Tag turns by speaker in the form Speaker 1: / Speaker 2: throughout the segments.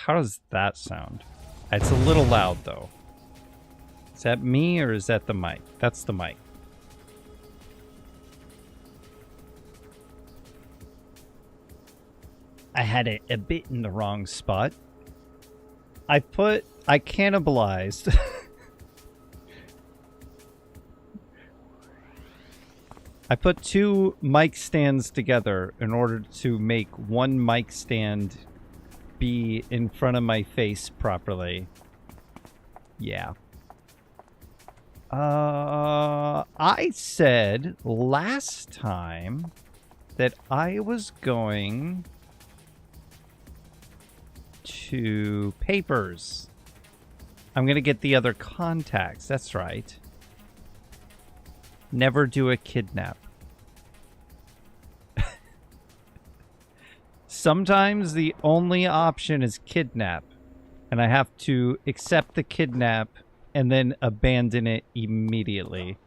Speaker 1: How does that sound? It's a little loud, though. Is that me or is that the mic? That's the mic. I had it a bit in the wrong spot. I cannibalized. I put 2 mic stands together in order to make one mic stand be in front of my face properly. Yeah. I said last time that I was going to papers. I'm going to get the other contacts. That's right. Never do a kidnap. Sometimes the only option is kidnap, and I have to accept the kidnap and then abandon it immediately.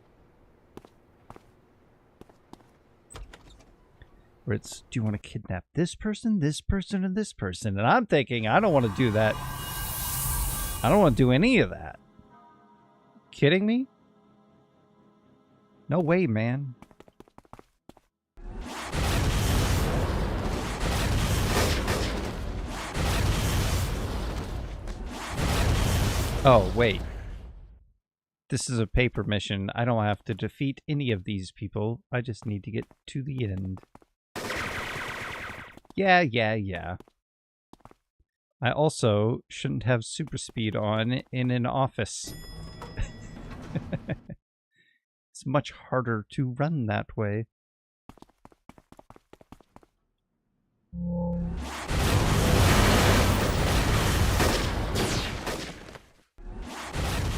Speaker 1: Where it's, do you want to kidnap this person, and this person? And I'm thinking, I don't want to do that. I don't want to do any of that. Kidding me? No way, man. Oh, wait. This is a paper mission. I don't have to defeat any of these people. I just need to get to the end. Yeah. I also shouldn't have super speed on in an office. It's much harder to run that way.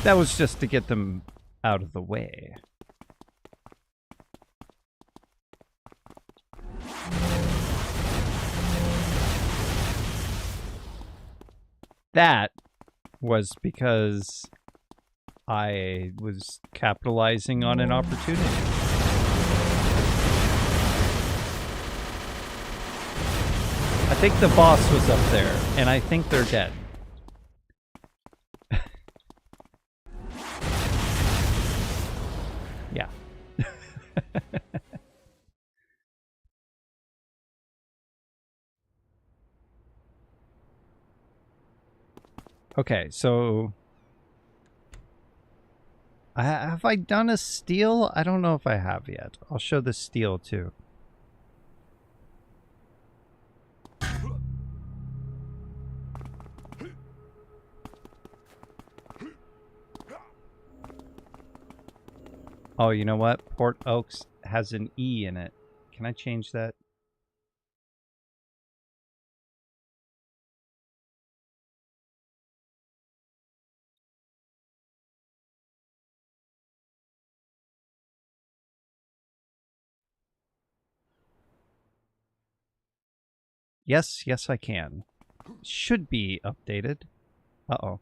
Speaker 1: That was just to get them out of the way. That was because I was capitalizing on an opportunity. I think the boss was up there, and I think they're dead. Yeah. Okay, so have I done a steal? I don't know if I have yet. I'll show the steal too. Oh, you know what? Port Oaks has an E in it. Can I change that? Yes, I can. Should be updated. Uh-oh.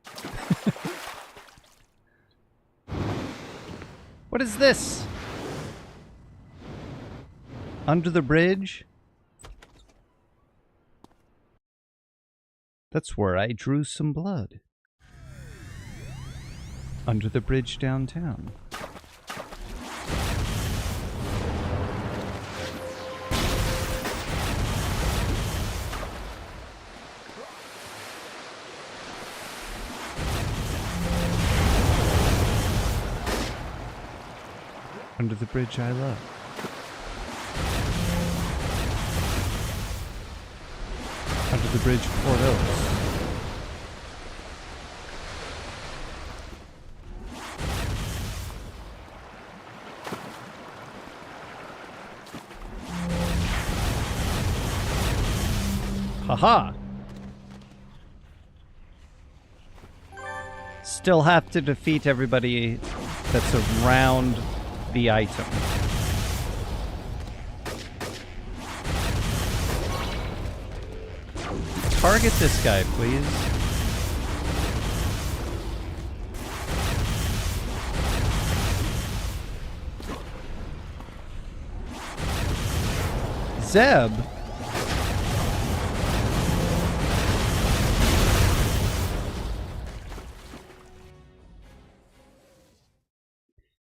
Speaker 1: What is this? Under the bridge? That's where I drew some blood. Under the bridge downtown. Under the bridge I love. Under the bridge, Port Oaks. Haha! Still have to defeat everybody that's around the item. Target this guy, please. Zeb?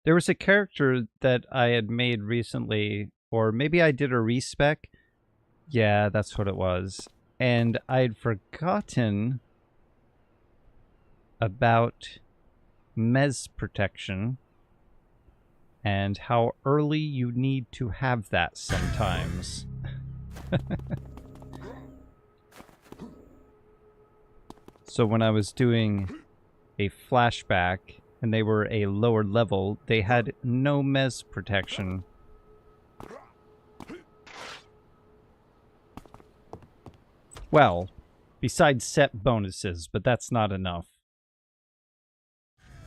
Speaker 1: There was a character that I had made recently, or maybe I did a respec. Yeah, that's what it was. And I'd forgotten about Mez protection and how early you need to have that sometimes. So when I was doing a flashback and they were a lower level, they had no Mez protection. Well, besides set bonuses, but that's not enough.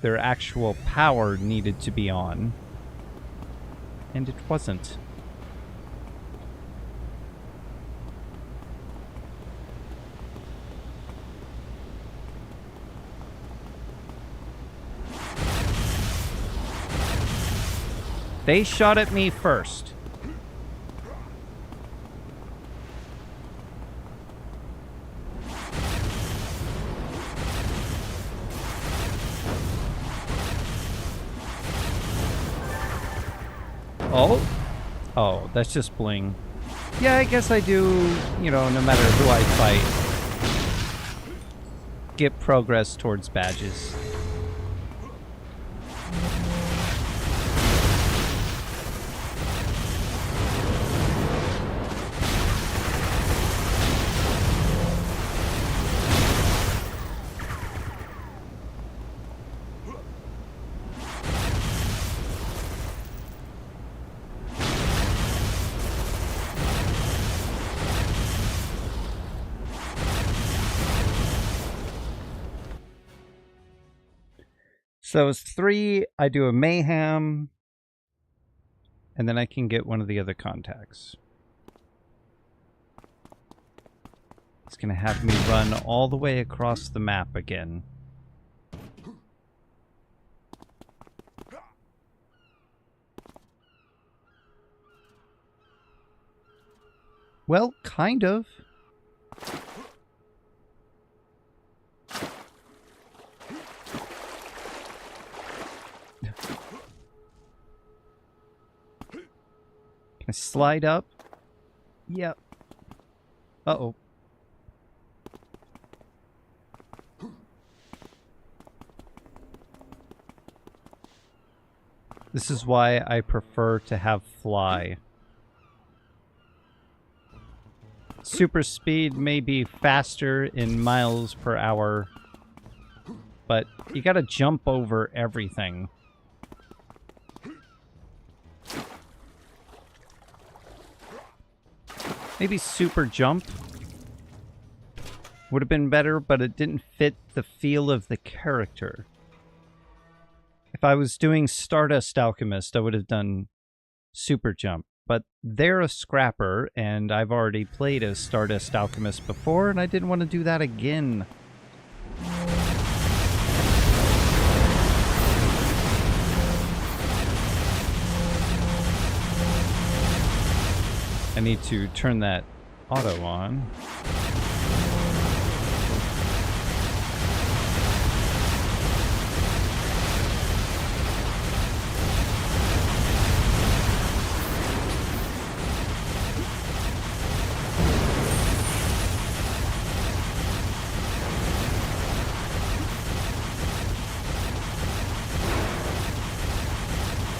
Speaker 1: Their actual power needed to be on, and it wasn't. They shot at me first. Oh? Oh, that's just bling. Yeah, I guess I do, you know, no matter who I fight, get progress towards badges. So it's 3, I do a mayhem, and then I can get one of the other contacts. It's going to have me run all the way across the map again. Well, kind of. Can I slide up? Yep. Uh-oh. This is why I prefer to have fly. Super speed may be faster in miles per hour, but you gotta jump over everything. Maybe super jump would have been better, but it didn't fit the feel of the character. If I was doing Stardust Alchemist, I would have done super jump. But they're a scrapper, and I've already played as Stardust Alchemist before, and I didn't want to do that again. I need to turn that auto on.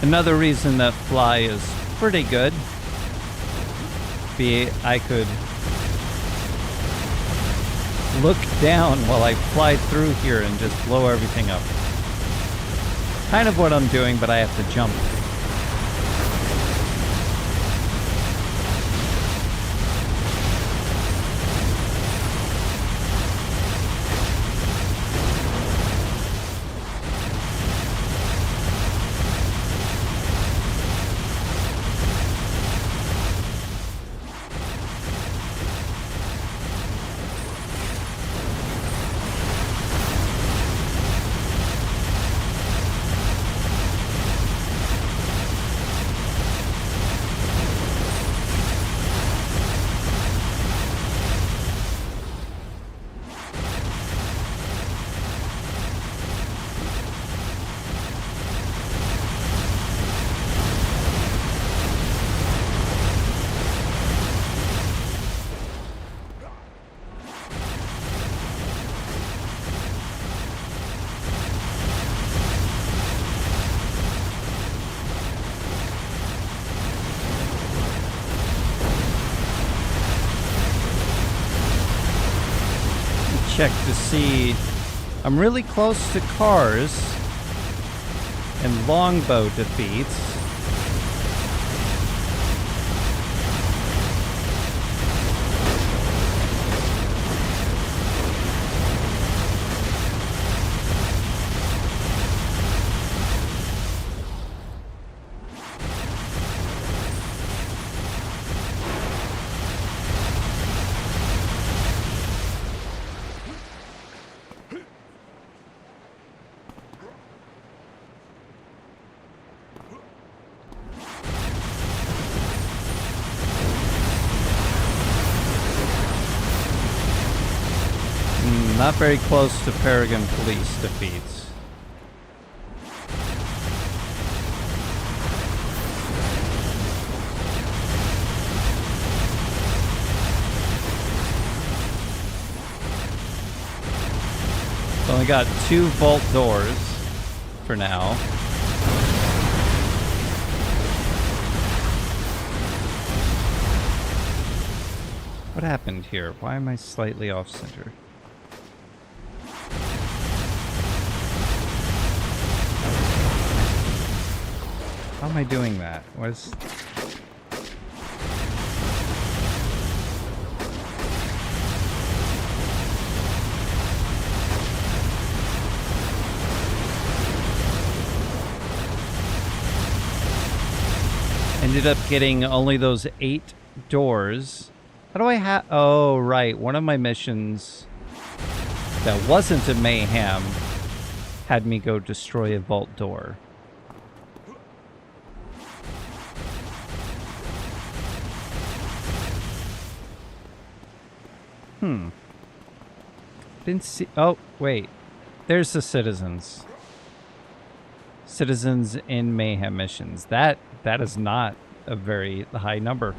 Speaker 1: Another reason that fly is pretty good. I could look down while I fly through here and just blow everything up. Kind of what I'm doing, but I have to jump. check to see. I'm really close to cars and longbow defeats. Not very close to Paragon Police defeats. Only got 2 vault doors for now. What happened here? Why am I slightly off center? How am I doing that? Was ended up getting only those 8 doors. How do I have? Oh, right. One of my missions that wasn't a mayhem had me go destroy a vault door. Didn't see. Oh, wait. There's the citizens. Citizens in mayhem missions. That is not a very high number.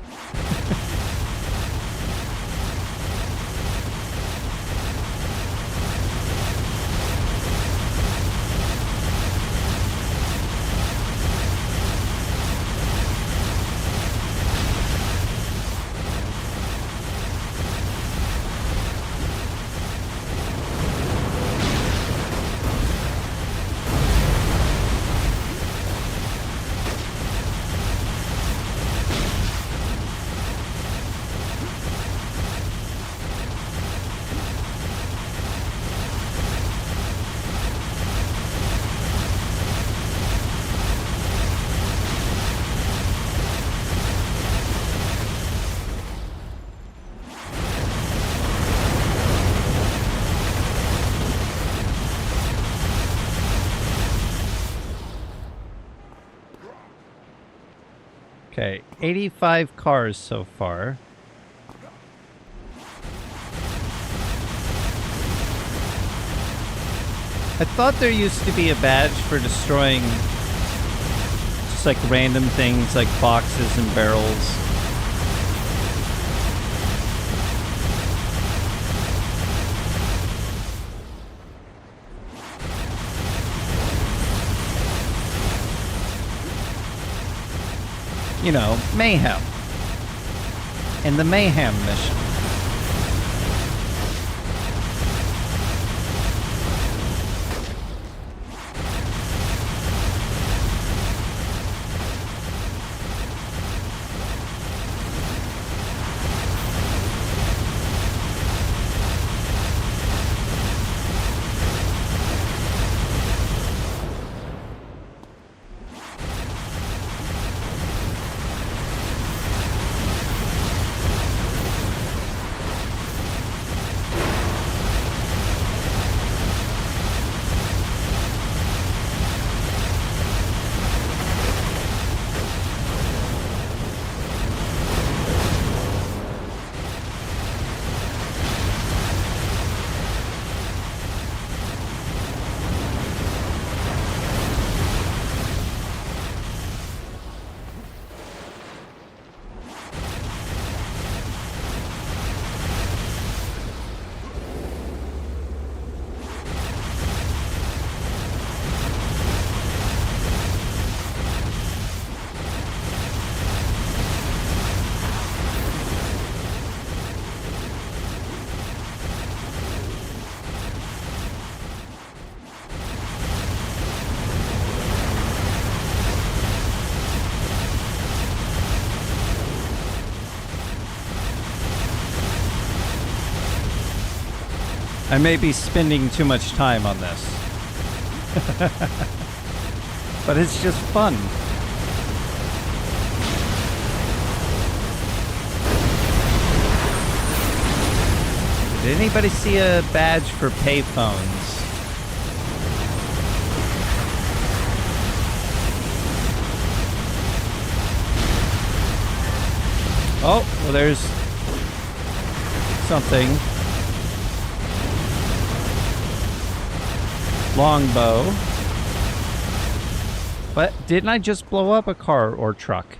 Speaker 1: Okay, 85 cars so far. I thought there used to be a badge for destroying just like random things like boxes and barrels. You know, mayhem. In the mayhem mission. I may be spending too much time on this. But it's just fun. Did anybody see a badge for payphones? Oh, well, there's something. Longbow. But didn't I just blow up a car or truck?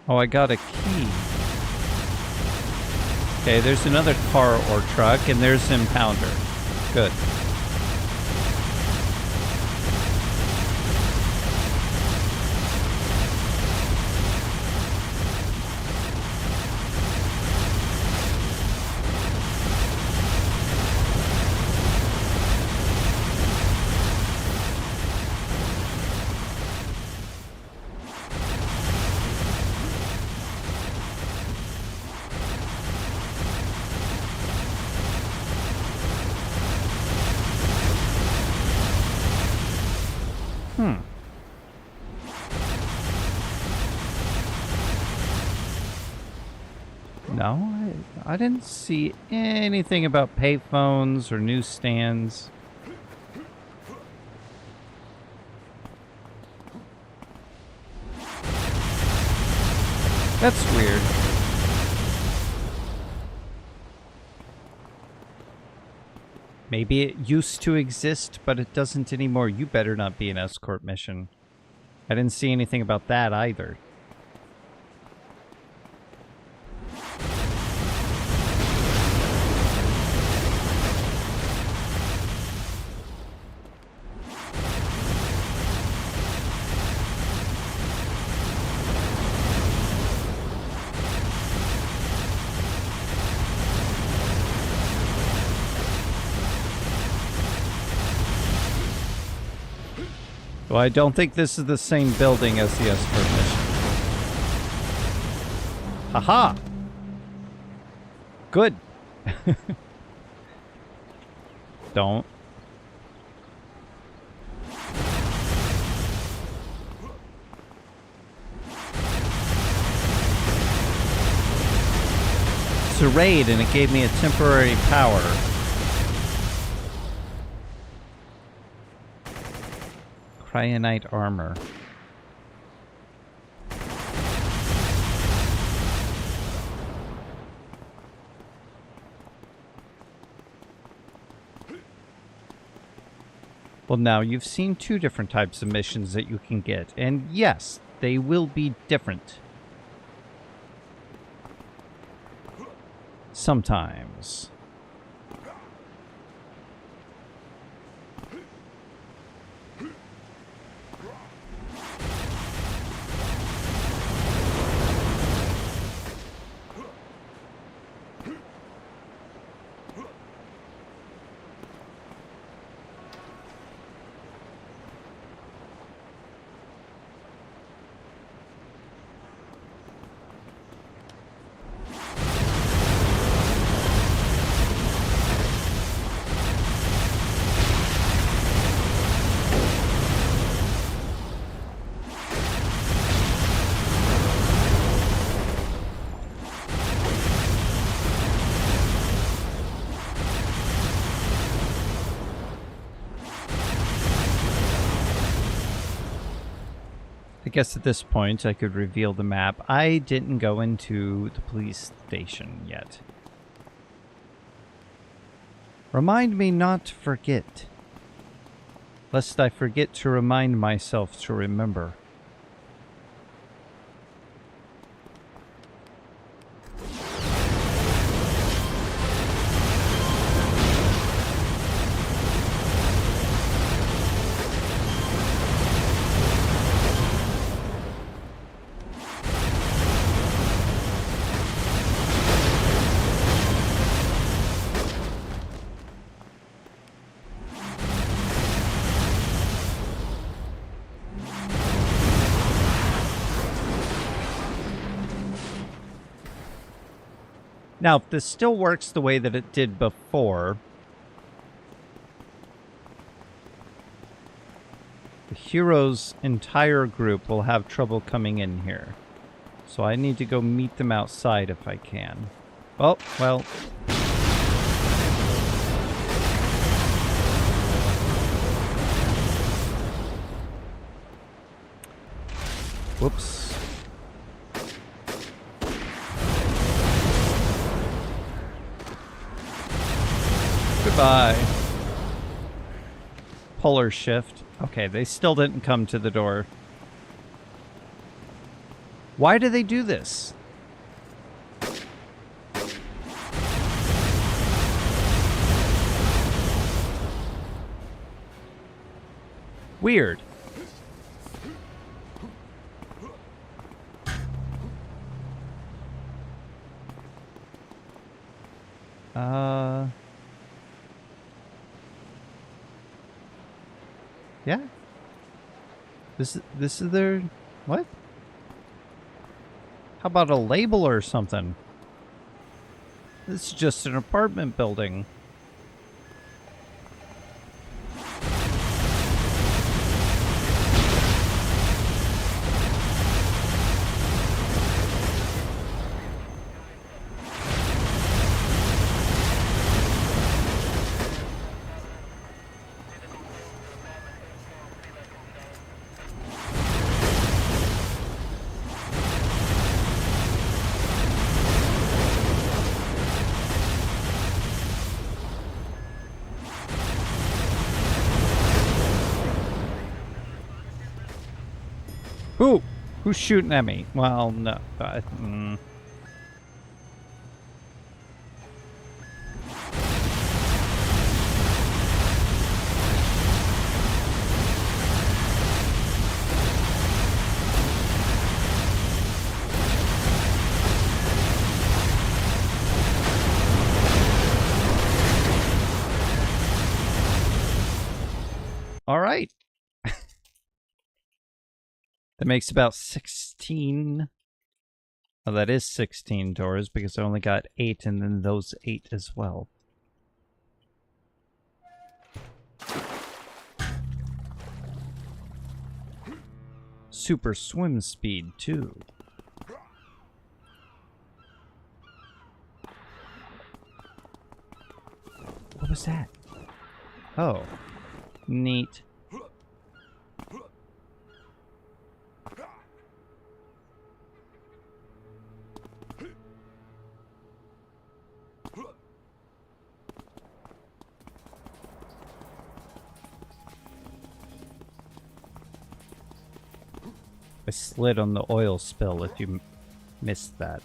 Speaker 1: Oh, I got a key. Okay, there's another car or truck, and there's an impounder. Good. No, I didn't see anything about payphones or newsstands. That's weird. Maybe it used to exist, but it doesn't anymore. You better not be an escort mission. I didn't see anything about that either. Well, I don't think this is the same building as the escort mission. Haha! Good. Don't. It's a raid and it gave me a temporary power. Cryonite armor. Well, now you've seen two different types of missions that you can get, and yes, they will be different. Sometimes. I guess at this point I could reveal the map. I didn't go into the police station yet. Remind me not to forget, lest I forget to remind myself to remember. Now, if this still works the way that it did before, the hero's entire group will have trouble coming in here. So I need to go meet them outside if I can. Oh, well. Whoops. Goodbye. Polar shift. Okay, they still didn't come to the door. Why do they do this? Weird. Yeah. This is their what? How about a label or something? This is just an apartment building. Who's shooting at me? Well, no. All right. That makes about 16. Oh, that is 16 doors because I only got 8 and then those 8 as well. Super swim speed, too. What was that? Oh. Neat. I slid on the oil spill if you missed that.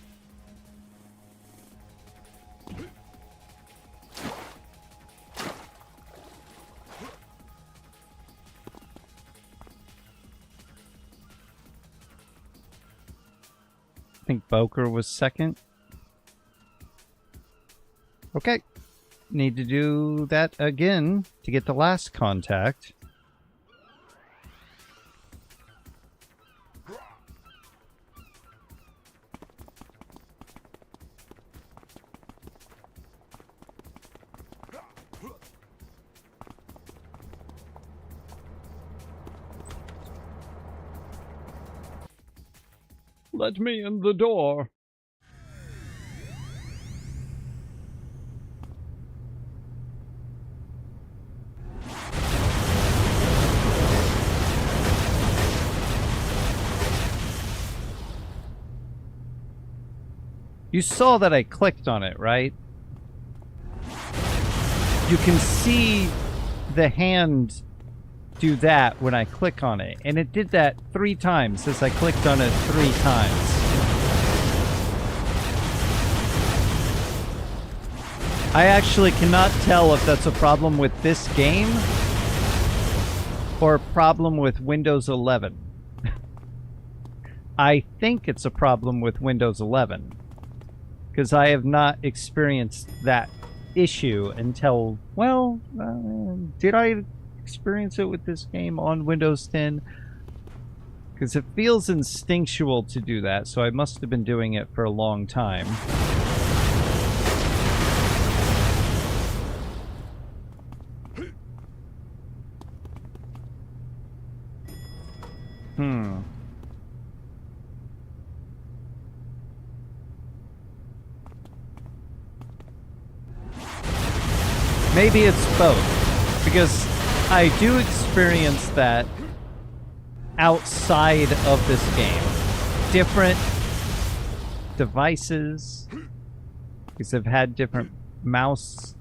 Speaker 1: I think Boker was second. Okay. Need to do that again to get the last contact. Let me in the door. You saw that I clicked on it, right? You can see the hand do that when I click on it. And it did that 3 times as I clicked on it 3 times. I actually cannot tell if that's a problem with this game or a problem with Windows 11. I think it's a problem with Windows 11 because I have not experienced that issue until, well, did I experience it with this game on Windows 10? Because it feels instinctual to do that, so I must have been doing it for a long time. Hmm. Maybe it's both, because I do experience that outside of this game. Different devices, because I've had different mice.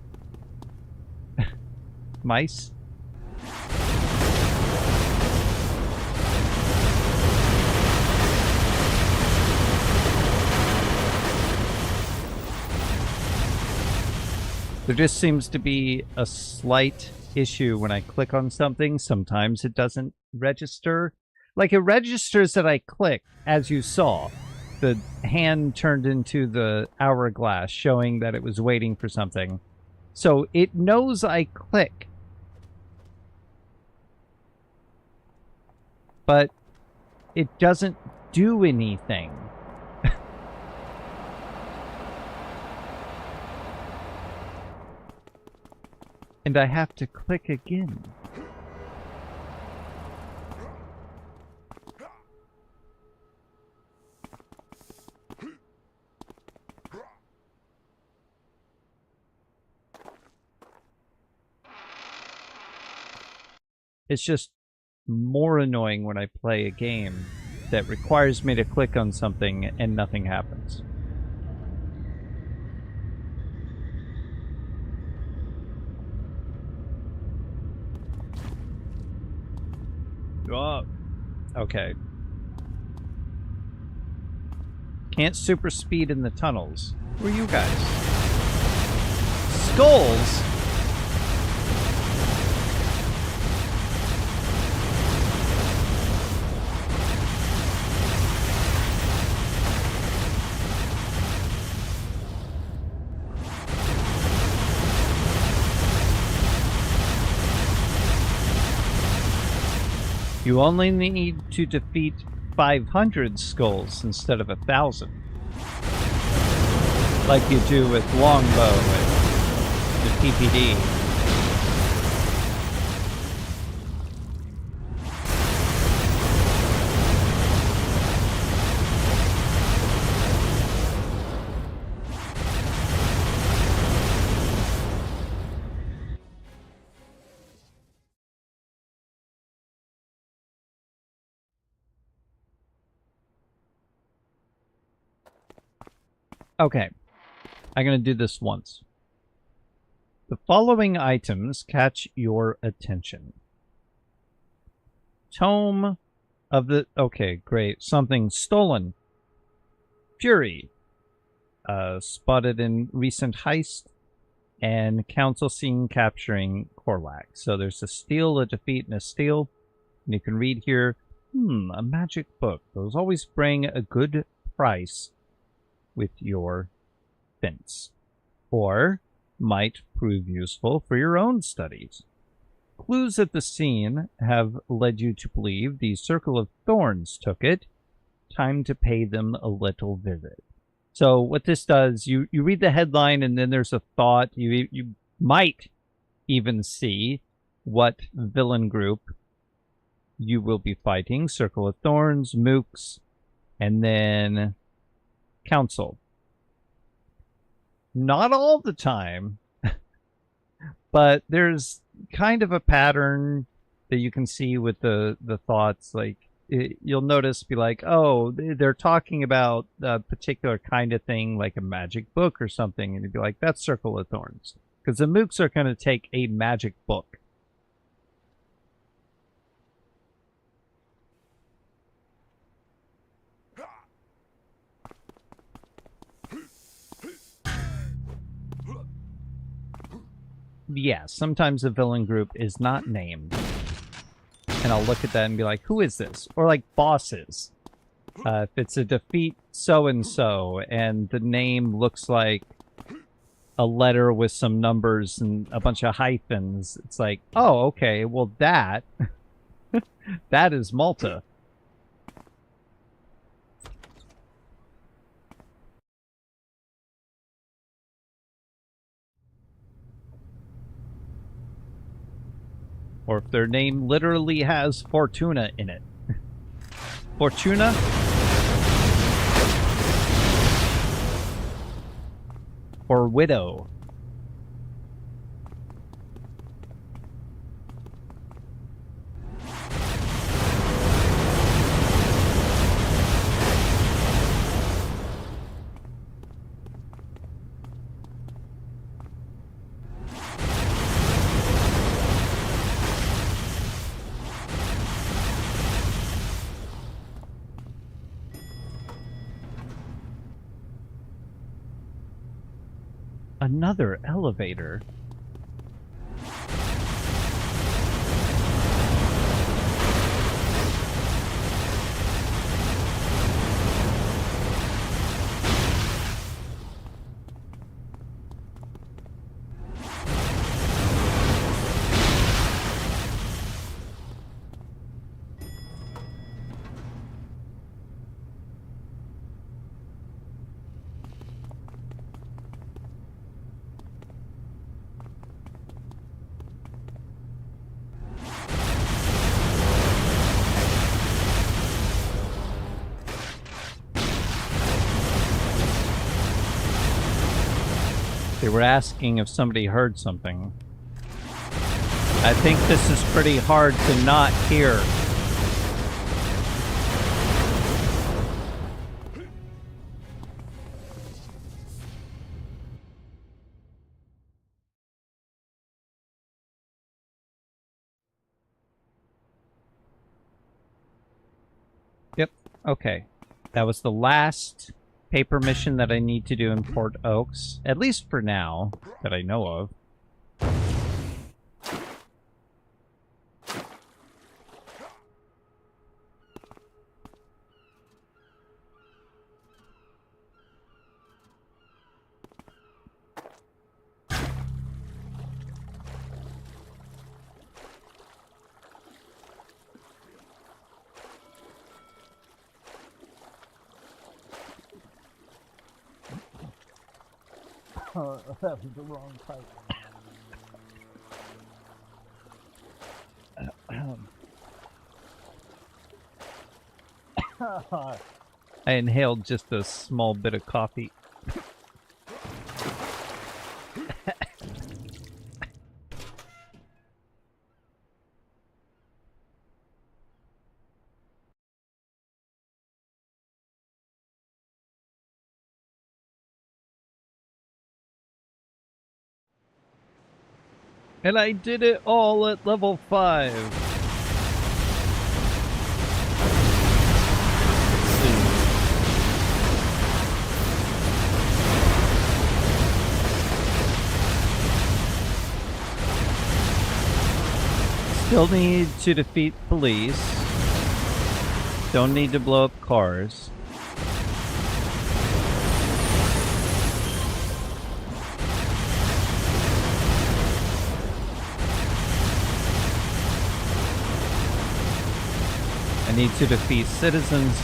Speaker 1: There just seems to be a slight issue when I click on something. Sometimes it doesn't register. Like, it registers that I click, as you saw. The hand turned into the hourglass, showing that it was waiting for something. So it knows I click. But it doesn't do anything. And I have to click again. It's just more annoying when I play a game that requires me to click on something and nothing happens. Oh, okay. Can't super speed in the tunnels. Who are you guys? Skulls? You only need to defeat 500 skulls instead of 1,000. Like you do with Longbow and the PPD. Okay, I'm going to do this once. The following items catch your attention. Tome of the... Okay, great. Something stolen. Fury. Spotted in recent heist. And council seen capturing Korlak. So there's a steal, a defeat, and a steal. And you can read here, a magic book. Those always bring a good price with your fence, or might prove useful for your own studies. Clues at the scene have led you to believe the Circle of Thorns took it. Time to pay them a little visit. So what this does, you read the headline and then there's a thought. You might even see what villain group you will be fighting. Circle of Thorns, Mooks, and then Council. Not all the time, but there's kind of a pattern that you can see with the thoughts. Like, you'll notice, be like, oh, they're talking about a particular kind of thing, like a magic book or something, and you'd be like, that's Circle of Thorns. Because the Mooks are going to take a magic book. Yeah, sometimes the villain group is not named. And I'll look at that and be like, who is this? Or like bosses. If it's a defeat so-and-so and the name looks like a letter with some numbers and a bunch of hyphens, it's like, oh, okay, well that, that is Malta. Or if their name literally has Fortuna in it. Fortuna? Or Widow? Another elevator. They were asking if somebody heard something. I think this is pretty hard to not hear. Yep, okay. That was the last paper mission that I need to do in Port Oaks, at least for now, that I know of.
Speaker 2: That was the wrong pipe.
Speaker 1: I inhaled just a small bit of coffee. And I did it all at level 5. Still need to defeat police. Don't need to blow up cars. I need to defeat citizens.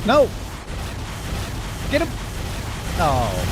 Speaker 1: No! Get him! Oh.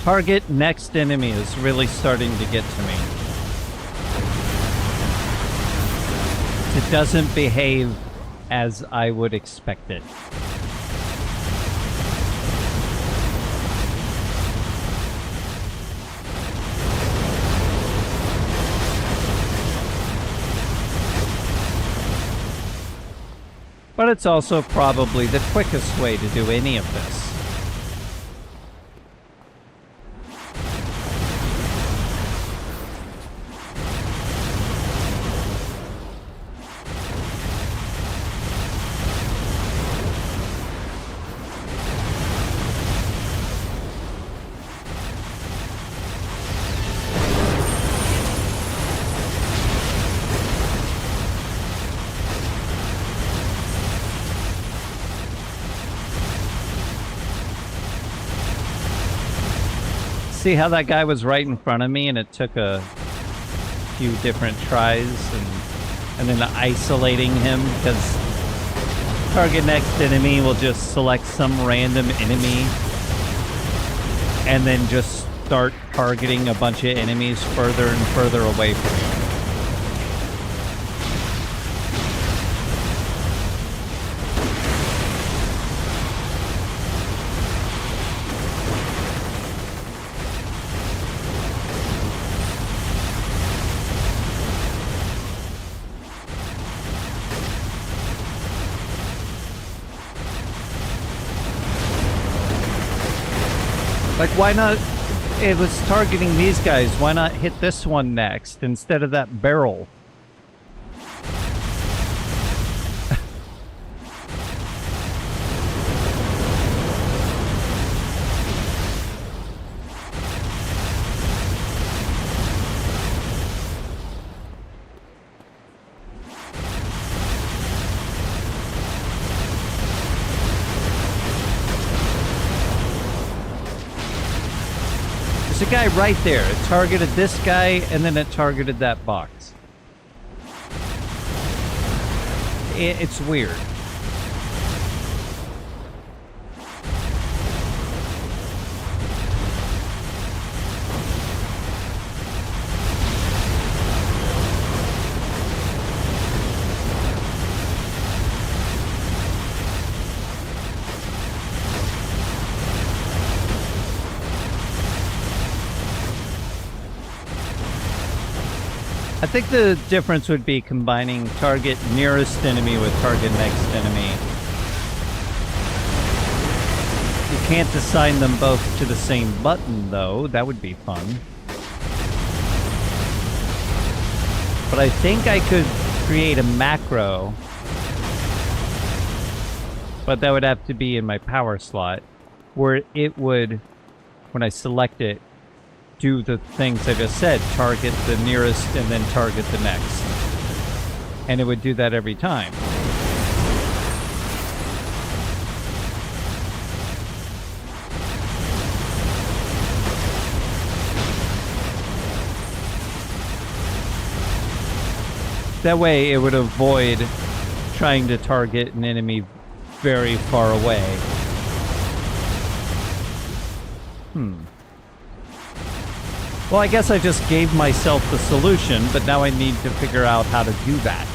Speaker 1: Target next enemy is really starting to get to me. It doesn't behave as I would expect it. But it's also probably the quickest way to do any of this. See how that guy was right in front of me and it took a few different tries and then isolating him, because target next enemy will just select some random enemy and then just start targeting a bunch of enemies further and further away from you. Like, why not? It was targeting these guys. Why not hit this one next instead of that barrel? There's a guy right there. It targeted this guy, and then it targeted that box. It's weird. I think the difference would be combining target nearest enemy with target next enemy. You can't assign them both to the same button, though. That would be fun. But I think I could create a macro. But that would have to be in my power slot, where it would, when I select it, do the things I just said, target the nearest and then target the next. And it would do that every time. That way it would avoid trying to target an enemy very far away. Well, I guess I just gave myself the solution, but now I need to figure out how to do that.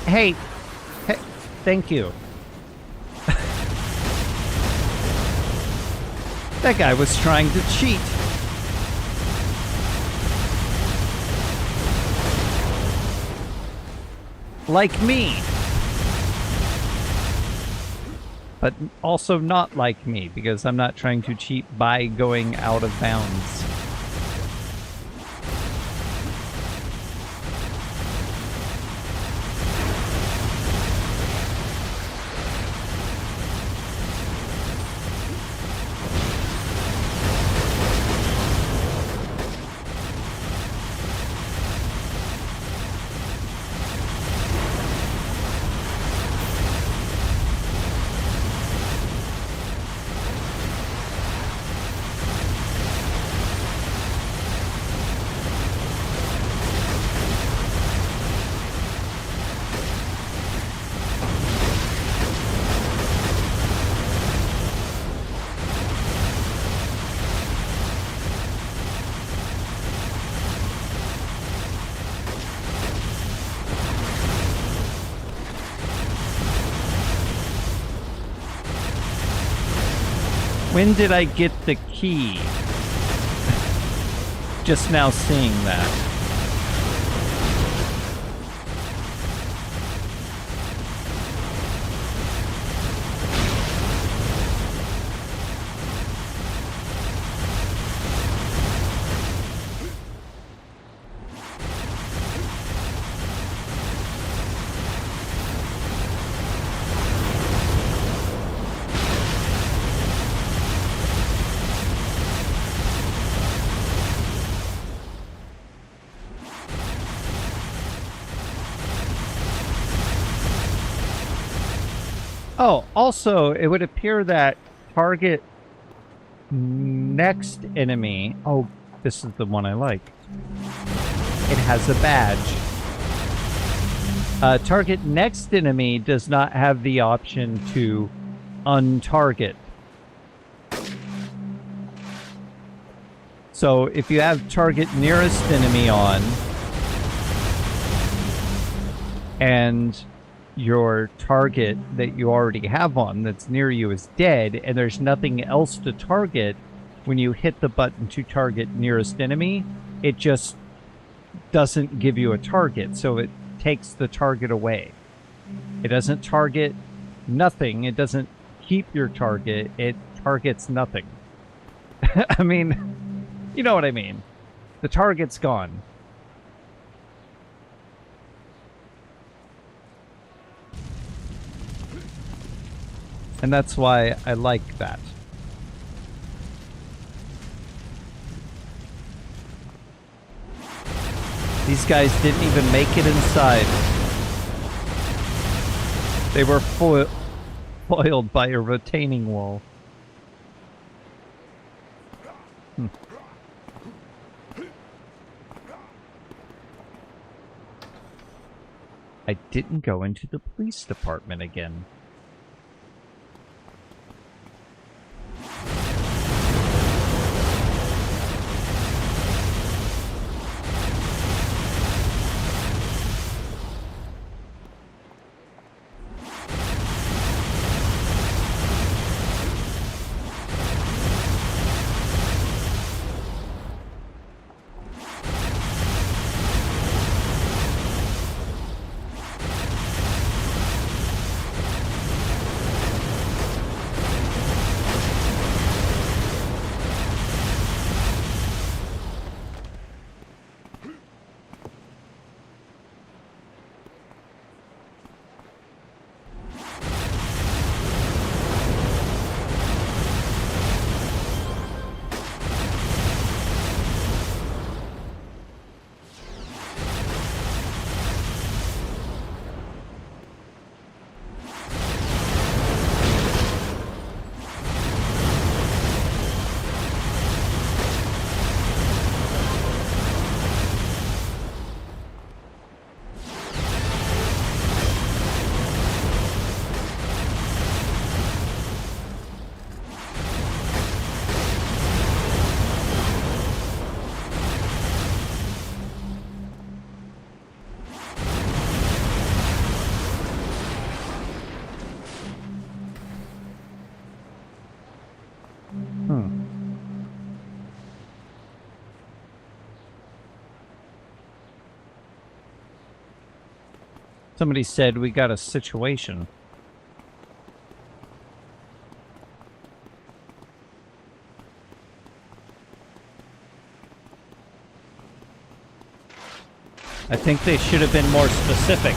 Speaker 1: Hey, thank you. That guy was trying to cheat. Like me. but also not like me, because I'm not trying to cheat by going out of bounds. When did I get the key? Just now seeing that. Oh, also, it would appear that target next enemy... Oh, this is the one I like. It has a badge. Target next enemy does not have the option to untarget. So if you have target nearest enemy on, and your target that you already have on that's near you is dead, and there's nothing else to target, when you hit the button to target nearest enemy, it just doesn't give you a target, so it takes the target away. It doesn't target nothing. It doesn't keep your target. It targets nothing. I mean, you know what I mean. The target's gone. And that's why I like that. These guys didn't even make it inside. They were foiled by a retaining wall. I didn't go into the police department again. Somebody said we got a situation. I think they should have been more specific.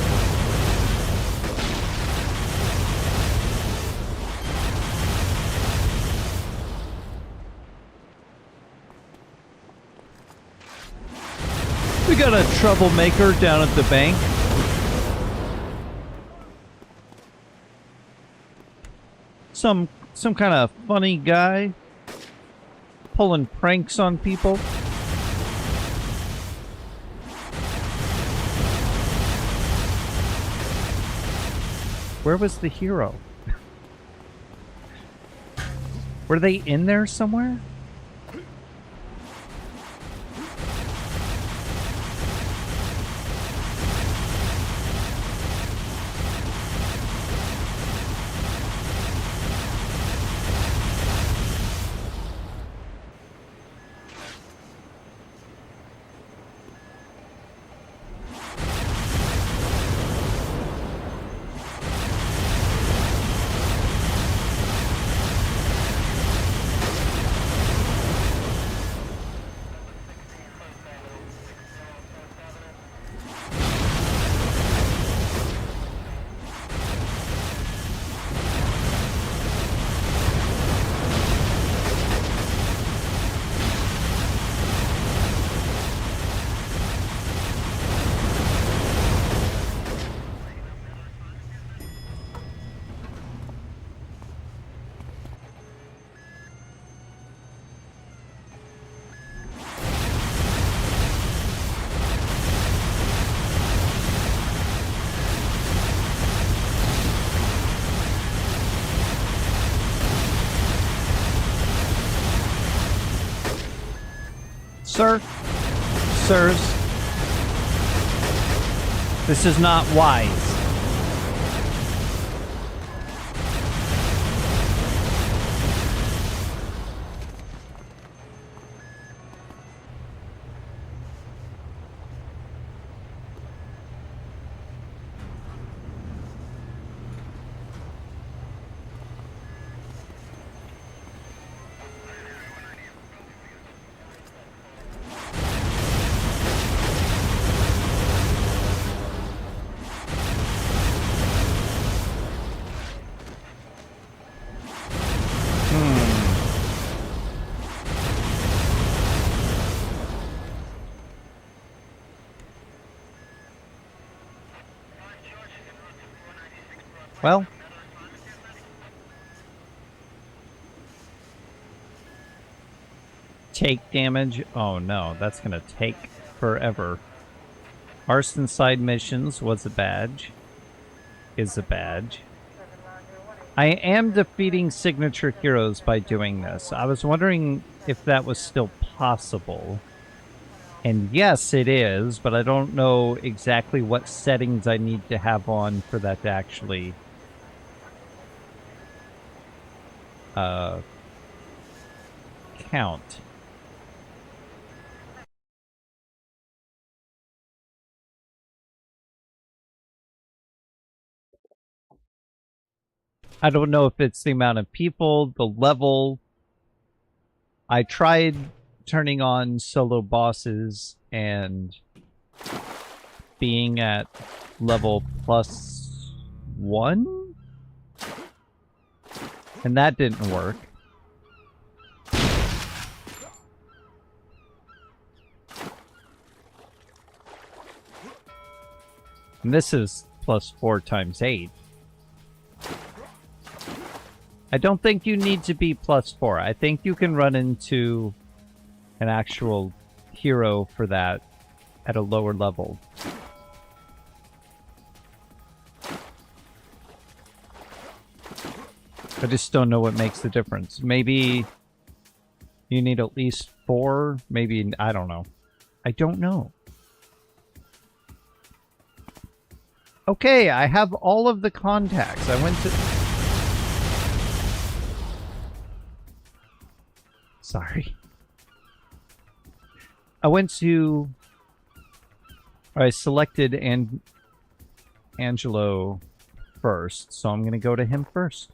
Speaker 1: We got a troublemaker down at the bank. Some kind of funny guy pulling pranks on people. Where was the hero? Were they in there somewhere? Sir, sirs, this is not wise. Well, take damage. Oh no, that's gonna take forever. Arson side missions was a badge. Is a badge. I am defeating signature heroes by doing this. I was wondering if that was still possible. And yes, it is, but I don't know exactly what settings I need to have on for that to actually count. I don't know if it's the amount of people, the level. I tried turning on solo bosses and being at level +1, and that didn't work. And this is +4 times 8. I don't think you need to be +4. I think you can run into an actual hero for that at a lower level. I just don't know what makes the difference. Maybe you need at least 4, maybe, I don't know. I don't know. Okay, I have all of the contacts. I went to... Sorry. I went to... I selected Angelo first, so I'm going to go to him first.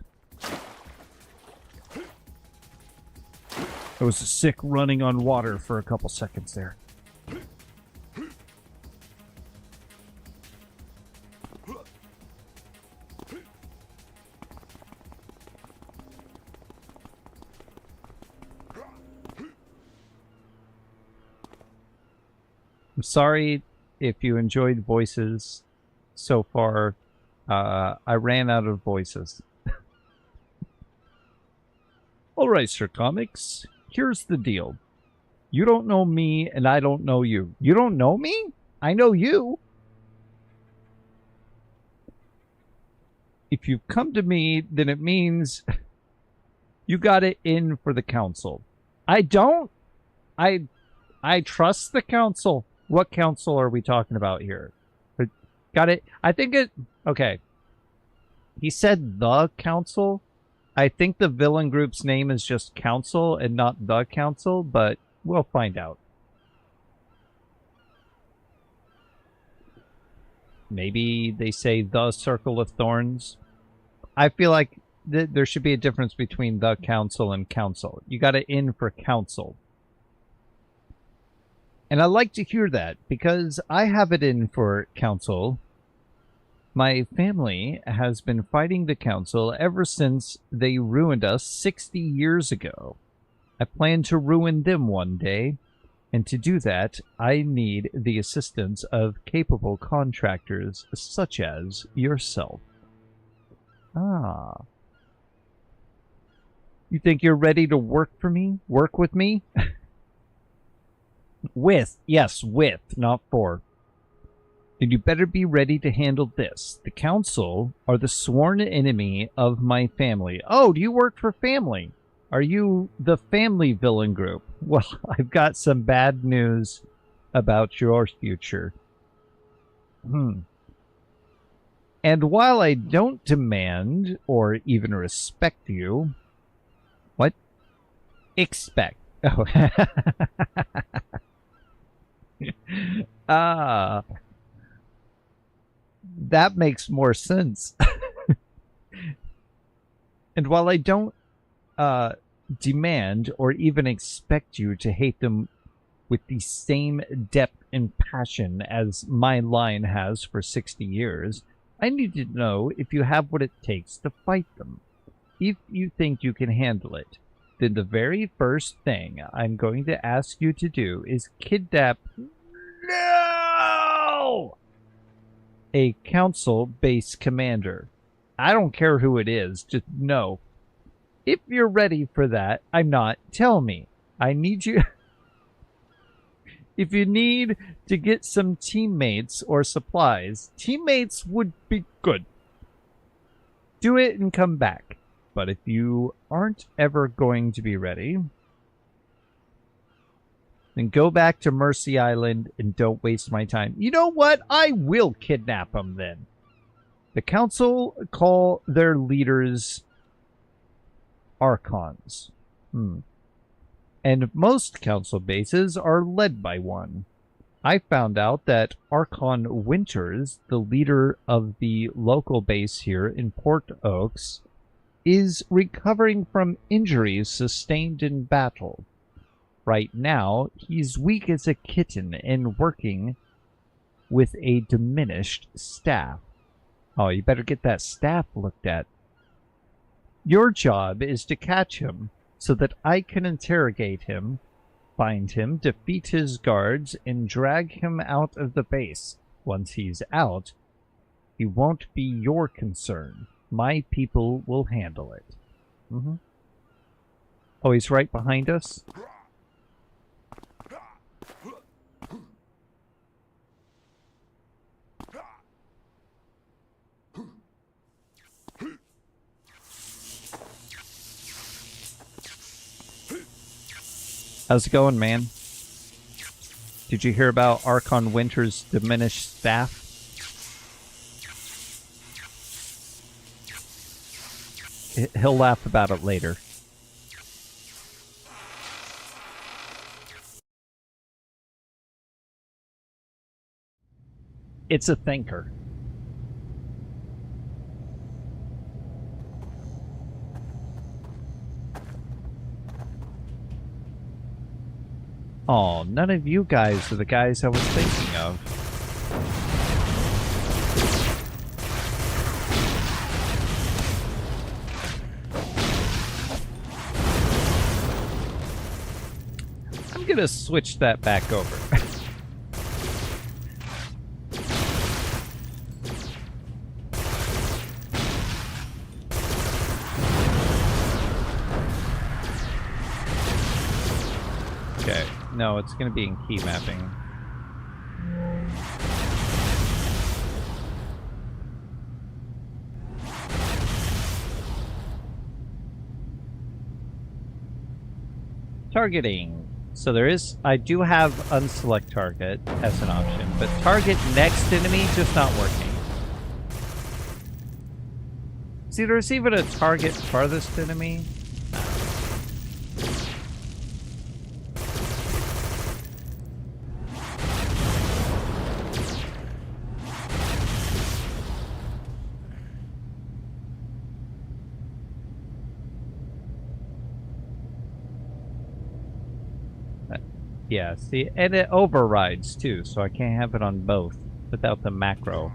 Speaker 1: It was sick running on water for a couple seconds there. I'm sorry if you enjoyed voices so far. I ran out of voices. Alright, Sir Comics. Here's the deal. You don't know me, and I don't know you. You don't know me? I know you. If you've come to me, then it means you got it in for the council. I don't. I trust the council. What council are we talking about here? Got it? I think it... Okay. He said the council. I think the villain group's name is just council and not the council, but we'll find out. Maybe they say the Circle of Thorns. I feel like there should be a difference between the council and council. You got it in for council. And I like to hear that because I have it in for council. My family has been fighting the council ever since they ruined us 60 years ago. I plan to ruin them one day, and to do that, I need the assistance of capable contractors such as yourself. Ah. You think you're ready to work for me? Work with me? With. Yes, with, not for. Then you better be ready to handle this. The council are the sworn enemy of my family. Oh, do you work for family? Are you the family villain group? Well, I've got some bad news about your future. And while I don't demand or even respect you... What? Expect. Oh. Ah. That makes more sense. And while I don't demand or even expect you to hate them with the same depth and passion as my line has for 60 years, I need to know if you have what it takes to fight them. If you think you can handle it, then the very first thing I'm going to ask you to do is kidnap... No! A council-based commander. I don't care who it is, just know. If you're ready for that, I'm not. Tell me. I need you... If you need to get some teammates or supplies, teammates would be good. Do it and come back. But if you aren't ever going to be ready, then go back to Mercy Island and don't waste my time. You know what? I will kidnap them then. The council call their leaders Archons. And most council bases are led by one. I found out that Archon Winters, the leader of the local base here in Port Oaks, is recovering from injuries sustained in battle. Right now, he's weak as a kitten and working with a diminished staff. Oh, you better get that staff looked at. Your job is to catch him so that I can interrogate him, find him, defeat his guards, and drag him out of the base. Once he's out, he won't be your concern. My people will handle it. Oh, he's right behind us? How's it going, man? Did you hear about Archon Winter's diminished staff? He'll laugh about it later. It's a thinker. Oh, none of you guys are the guys I was thinking of. I'm gonna switch that back over. Okay. No, it's going to be in key mapping. Targeting. So there is, I do have unselect target as an option, but target next enemy just not working. See, there's even a target farthest enemy. Yeah, see, and it overrides too, so I can't have it on both without the macro.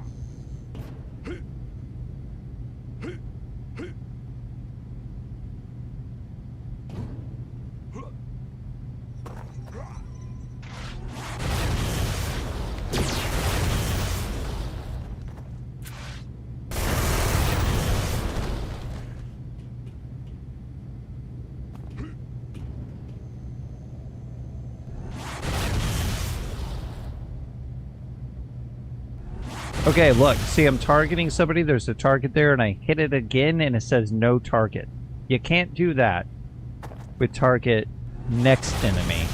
Speaker 1: Okay, look, see, I'm targeting somebody, there's a target there, and I hit it again, and it says no target. You can't do that with target next enemy.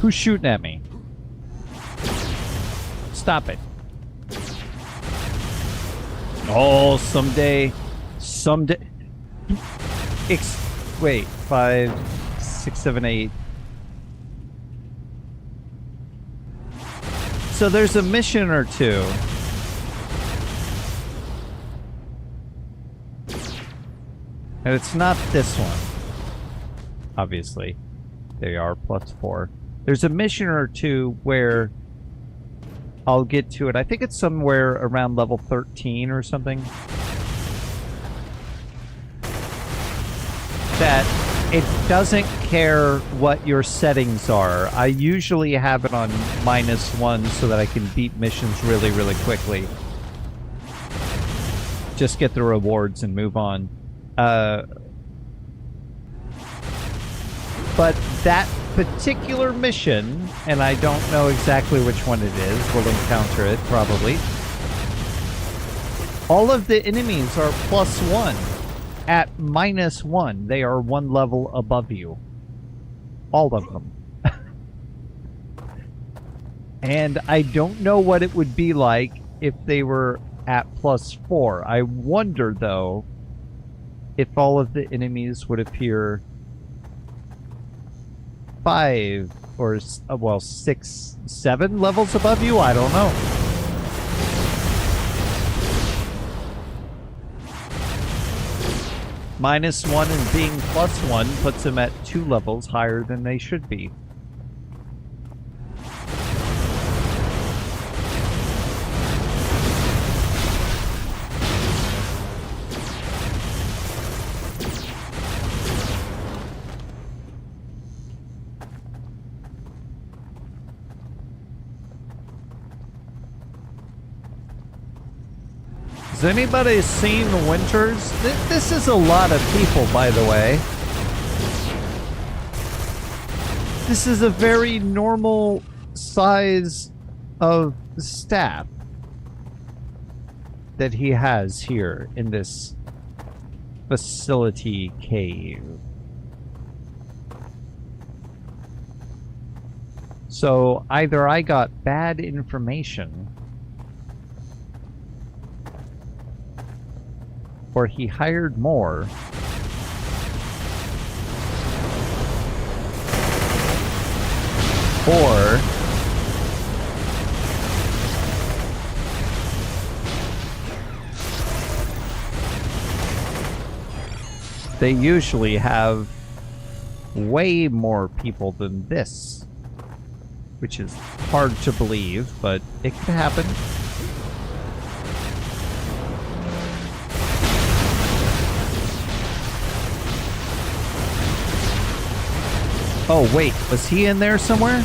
Speaker 1: Who's shooting at me? Stop it. Oh, someday. Wait, 5, 6, 7, 8. So there's a mission or two. And it's not this one. Obviously. They are +4. There's a mission or two where I'll get to it. I think it's somewhere around level 13 or something. That it doesn't care what your settings are. I usually have it on -1 so that I can beat missions really, really quickly. Just get the rewards and move on. But that particular mission, and I don't know exactly which one it is, we'll encounter it probably. All of the enemies are +1. At -1, they are 1 level above you. All of them. And I don't know what it would be like if they were at +4. I wonder, though, if all of the enemies would appear 5 or, well, 6, 7 levels above you? I don't know. -1 and being +1 puts them at 2 levels higher than they should be. Has anybody seen the Winters? This is a lot of people, by the way. This is a very normal size of staff that he has here in this facility cave. So either I got bad information, or he hired more, or they usually have way more people than this, which is hard to believe, but it could happen. Oh, wait. Was he in there somewhere?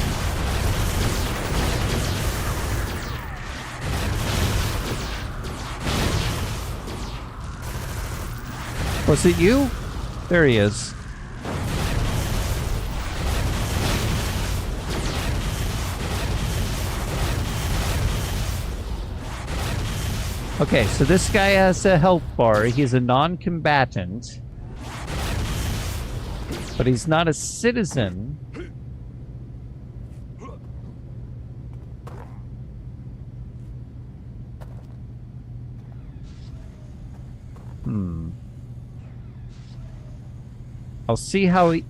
Speaker 1: Was it you? There he is. Okay, so this guy has a health bar. He's a non-combatant. But he's not a citizen. I'll see how he...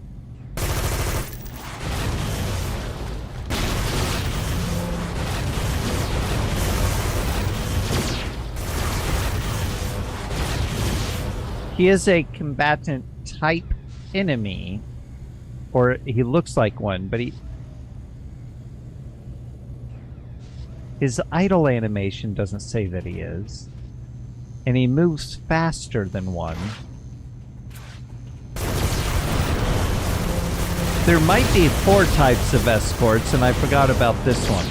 Speaker 1: He is a combatant type enemy, or he looks like one, but his idle animation doesn't say that he is, and he moves faster than one. There might be 4 types of escorts, and I forgot about this one.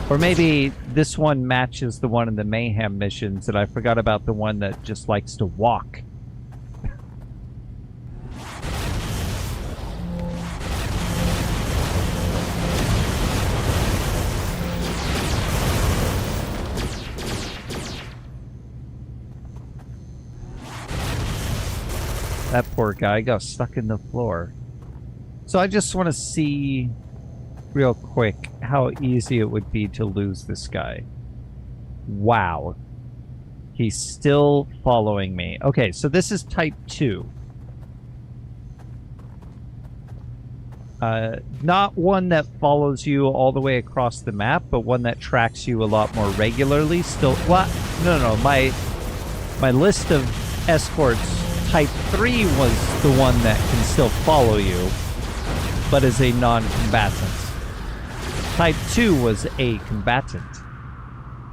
Speaker 1: Or maybe this one matches the one in the Mayhem missions, and I forgot about the one that just likes to walk. That poor guy got stuck in the floor. So I just want to see real quick how easy it would be to lose this guy. Wow. He's still following me. Okay, so this is type 2. Not one that follows you all the way across the map, but one that tracks you a lot more regularly. Still, what? No. My list of escorts, type 3 was the one that can still follow you, but is a non-combatant. Type 2 was a combatant.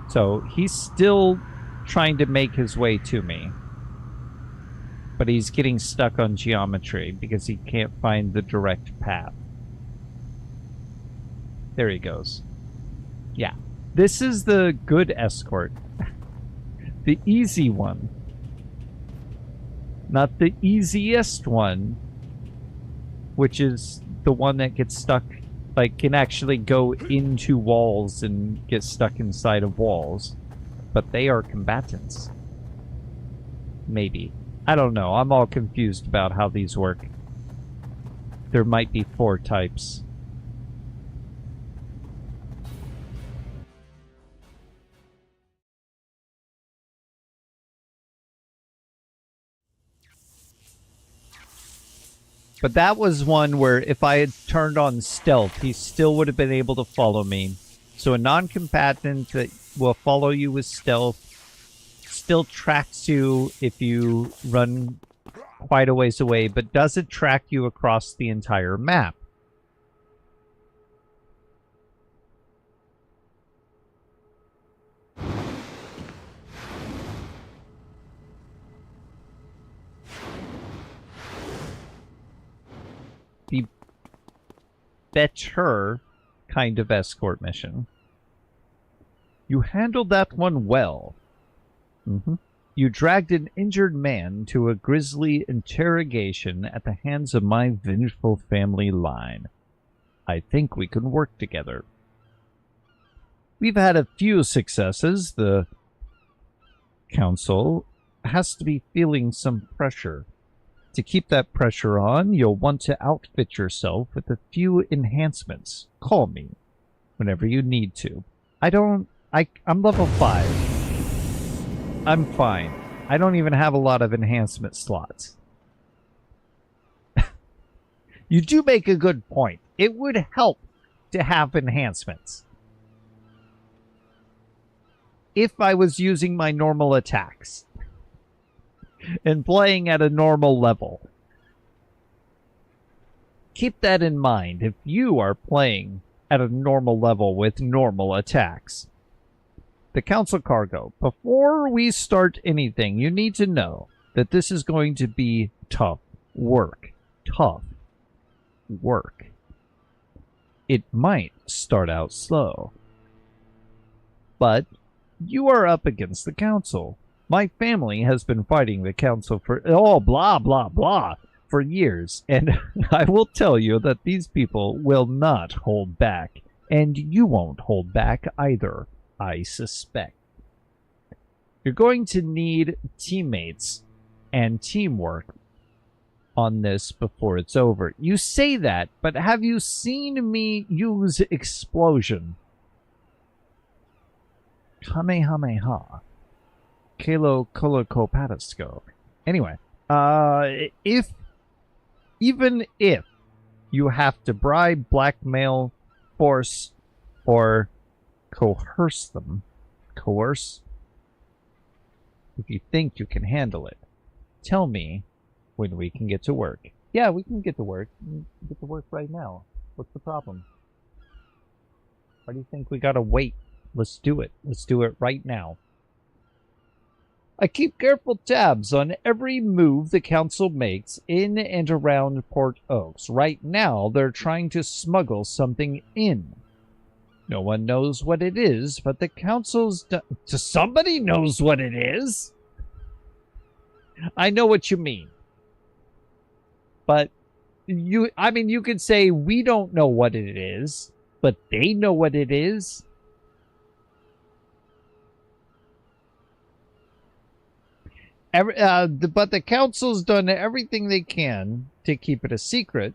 Speaker 1: So he's still trying to make his way to me. But he's getting stuck on geometry because he can't find the direct path. There he goes. Yeah. This is the good escort. The easy one. Not the easiest one, which is the one that gets stuck, like, can actually go into walls and get stuck inside of walls. But they are combatants. Maybe. I don't know. I'm all confused about how these work. There might be 4 types. But that was one where if I had turned on stealth, he still would have been able to follow me. So a non-combatant that will follow you with stealth still tracks you if you run quite a ways away, but doesn't track you across the entire map. The better kind of escort mission. You handled that one well. You dragged an injured man to a grisly interrogation at the hands of my vengeful family line. I think we can work together. We've had a few successes. The council has to be feeling some pressure. To keep that pressure on, you'll want to outfit yourself with a few enhancements. Call me whenever you need to. I'm level 5. I'm fine. I don't even have a lot of enhancement slots. You do make a good point. It would help to have enhancements. If I was using my normal attacks and playing at a normal level. Keep that in mind if you are playing at a normal level with normal attacks. The Council Cargo. Before we start anything, you need to know that this is going to be tough work.
Speaker 3: tough work. It might start out slow, but you are up against the council. My family has been fighting the council for blah blah blah for years, and I will tell you that these people will not hold back, and you won't hold back either, I suspect. You're going to need teammates and teamwork on this before it's over. You say that, but have you seen me use explosion? Kamehameha. Kalo Koloko Patasco. Anyway, even if you have to bribe, blackmail, force, or coerce them, if you think you can handle it, tell me when we can get to work. Yeah, we can get to work. We can get to work right now. What's the problem? Why do you think we gotta wait? Let's do it. Let's do it right now. I keep careful tabs on every move the council makes in and around Port Oaks. Right now, they're trying to smuggle something in. No one knows what it is, but the council's somebody knows what it is? I know what you mean. But you could say we don't know what it is, but they know what it is. But the council's done everything they can to keep it a secret.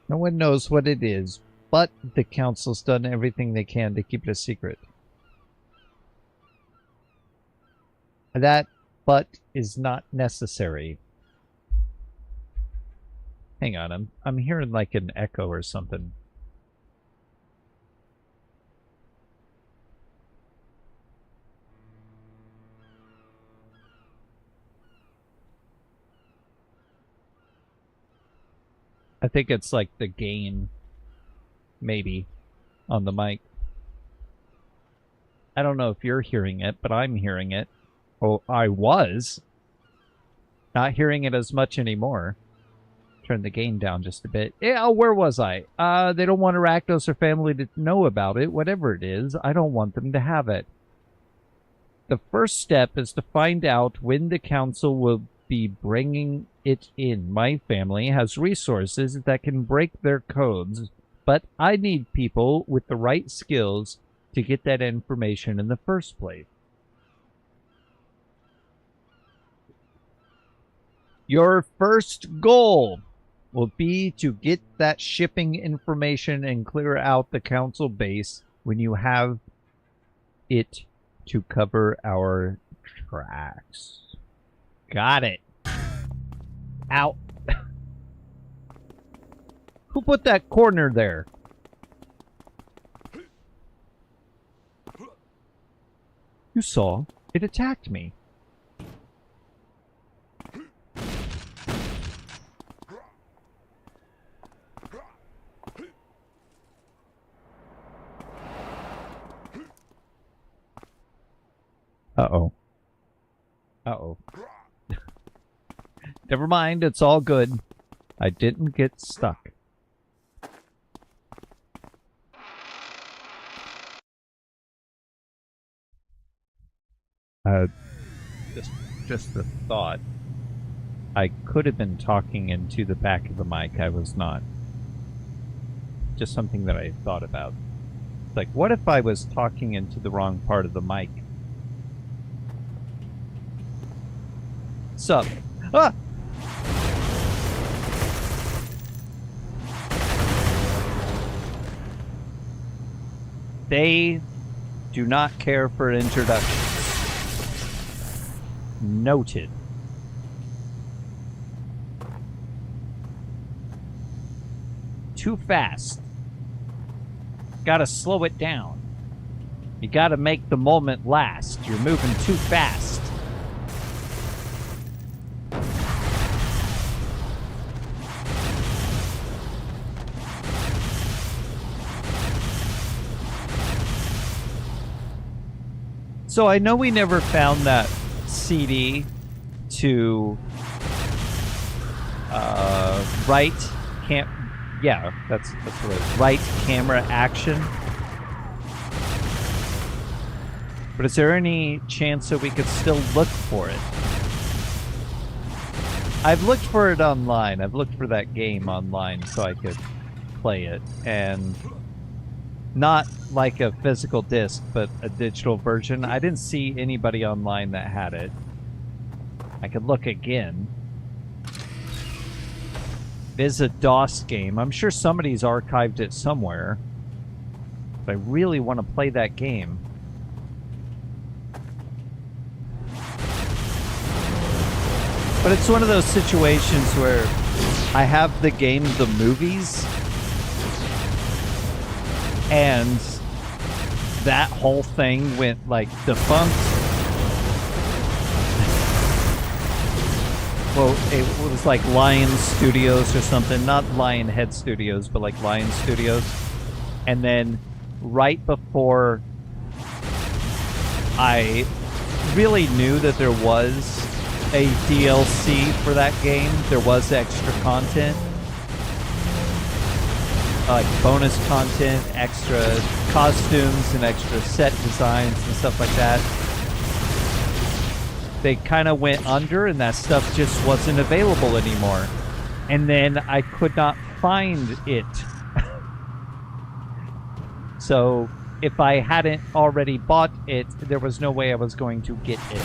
Speaker 3: No one knows what it is, but the council's done everything they can to keep it a secret. That but is not necessary. Hang on, I'm hearing like an echo or something. I think it's like the gain, maybe, on the mic. I don't know if you're hearing it, but I'm hearing it. Oh, I was. Not hearing it as much anymore. Turn the gain down just a bit. Yeah, where was I? They don't want Arachnos or family to know about it. Whatever it is, I don't want them to have it. The first step is to find out when the council will be bringing it in. My family has resources that can break their codes, but I need people with the right skills to get that information in the first place. Your first goal will be to get that shipping information and clear out the council base when you have it to cover our tracks. Got it. Ow. Who put that corner there? You saw. It attacked me. Uh-oh. Uh-oh. Never mind, it's all good. I didn't get stuck. Just a thought. I could have been talking into the back of the mic. I was not. Just something that I thought about. Like, what if I was talking into the wrong part of the mic? Sup? Ah! They do not care for introductions. Noted. Too fast. Gotta slow it down. You gotta make the moment last. You're moving too fast. So I know we never found that CD to
Speaker 1: Right cam... Yeah, that's what it is. Right camera action. But is there any chance that we could still look for it? I've looked for it online. I've looked for that game online so I could play it. And not like a physical disc, but a digital version. I didn't see anybody online that had it. I could look again. It is a DOS game. I'm sure somebody's archived it somewhere. But I really want to play that game. But it's one of those situations where I have the game The Movies, and that whole thing went like defunct. Well, it was like Lion Studios or something. Not Lionhead Studios, but like Lion Studios. And then right before I really knew that there was a DLC for that game, there was extra content. Like bonus content, extra costumes, and extra set designs and stuff like that. They kind of went under, and that stuff just wasn't available anymore. And then I could not find it. So if I hadn't already bought it, there was no way I was going to get it.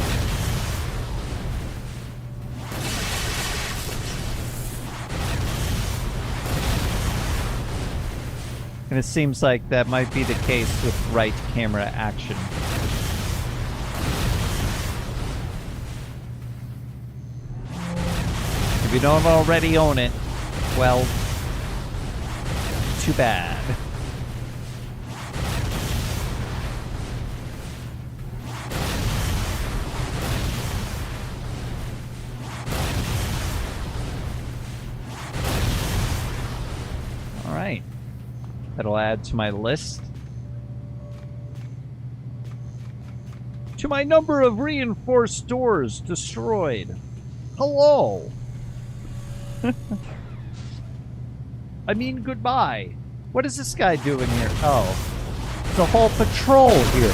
Speaker 1: And it seems like that might be the case with right camera action. If you don't already own it, well, too bad. All right. That'll add to my list. To my number of reinforced doors destroyed. Hello. I mean, goodbye. What is this guy doing here? Oh. It's a whole patrol here.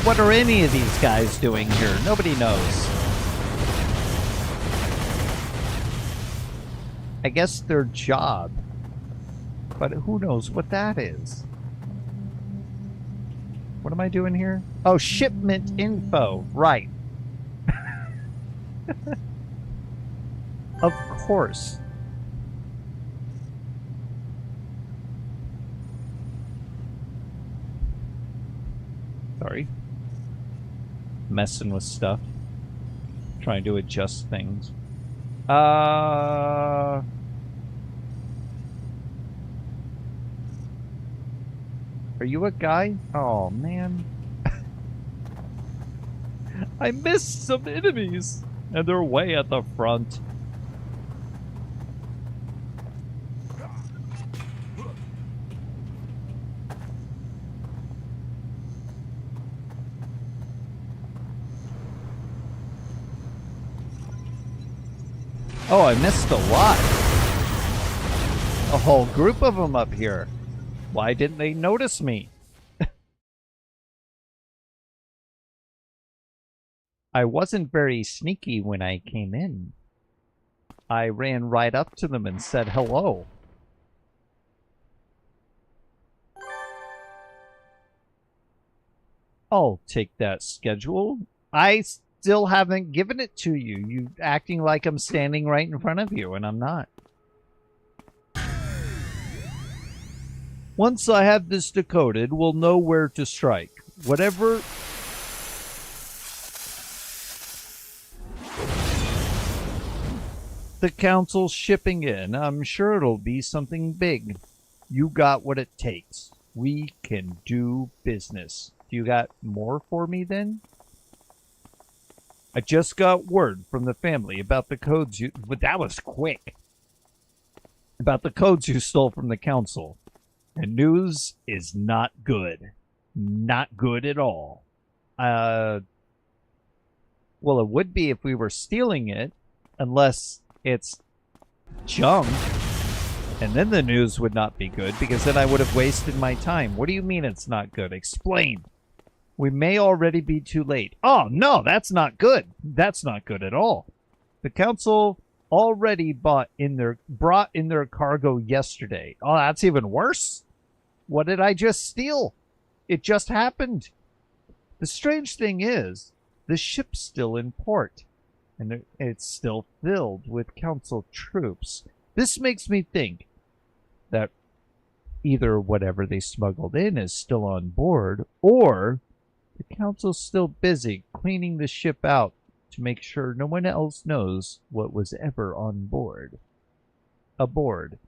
Speaker 1: What are any of these guys doing here? Nobody knows. I guess their job. But who knows what that is? What am I doing here? Oh, shipment info. Right. Of course. Sorry. Messing with stuff. Trying to adjust things. Are you a guy? Oh, man. I missed some enemies, and they're way at the front. Oh, I missed a lot. A whole group of them up here. Why didn't they notice me? I wasn't very sneaky when I came in. I ran right up to them and said hello. I'll take that schedule. I still haven't given it to you. You acting like I'm standing right in front of you, and I'm not. Once I have this decoded, we'll know where to strike. Whatever... the council's shipping in, I'm sure it'll be something big. You got what it takes. We can do business. You got more for me then? I just got word from the family about the codes you... But that was quick. About the codes you stole from the council. The news is not good. Not good at all.
Speaker 3: Well, it would be if we were stealing it, unless it's junk. And then the news would not be good, because then I would have wasted my time. What do you mean it's not good? Explain. We may already be too late. Oh, no, that's not good. That's not good at all. The council already brought in their cargo yesterday. Oh, that's even worse. What did I just steal? It just happened. The strange thing is, the ship's still in port, and it's still filled with council troops. This makes me think that either whatever they smuggled in is still on board, or the council's still busy cleaning the ship out to make sure no one else knows what was ever on board. Aboard.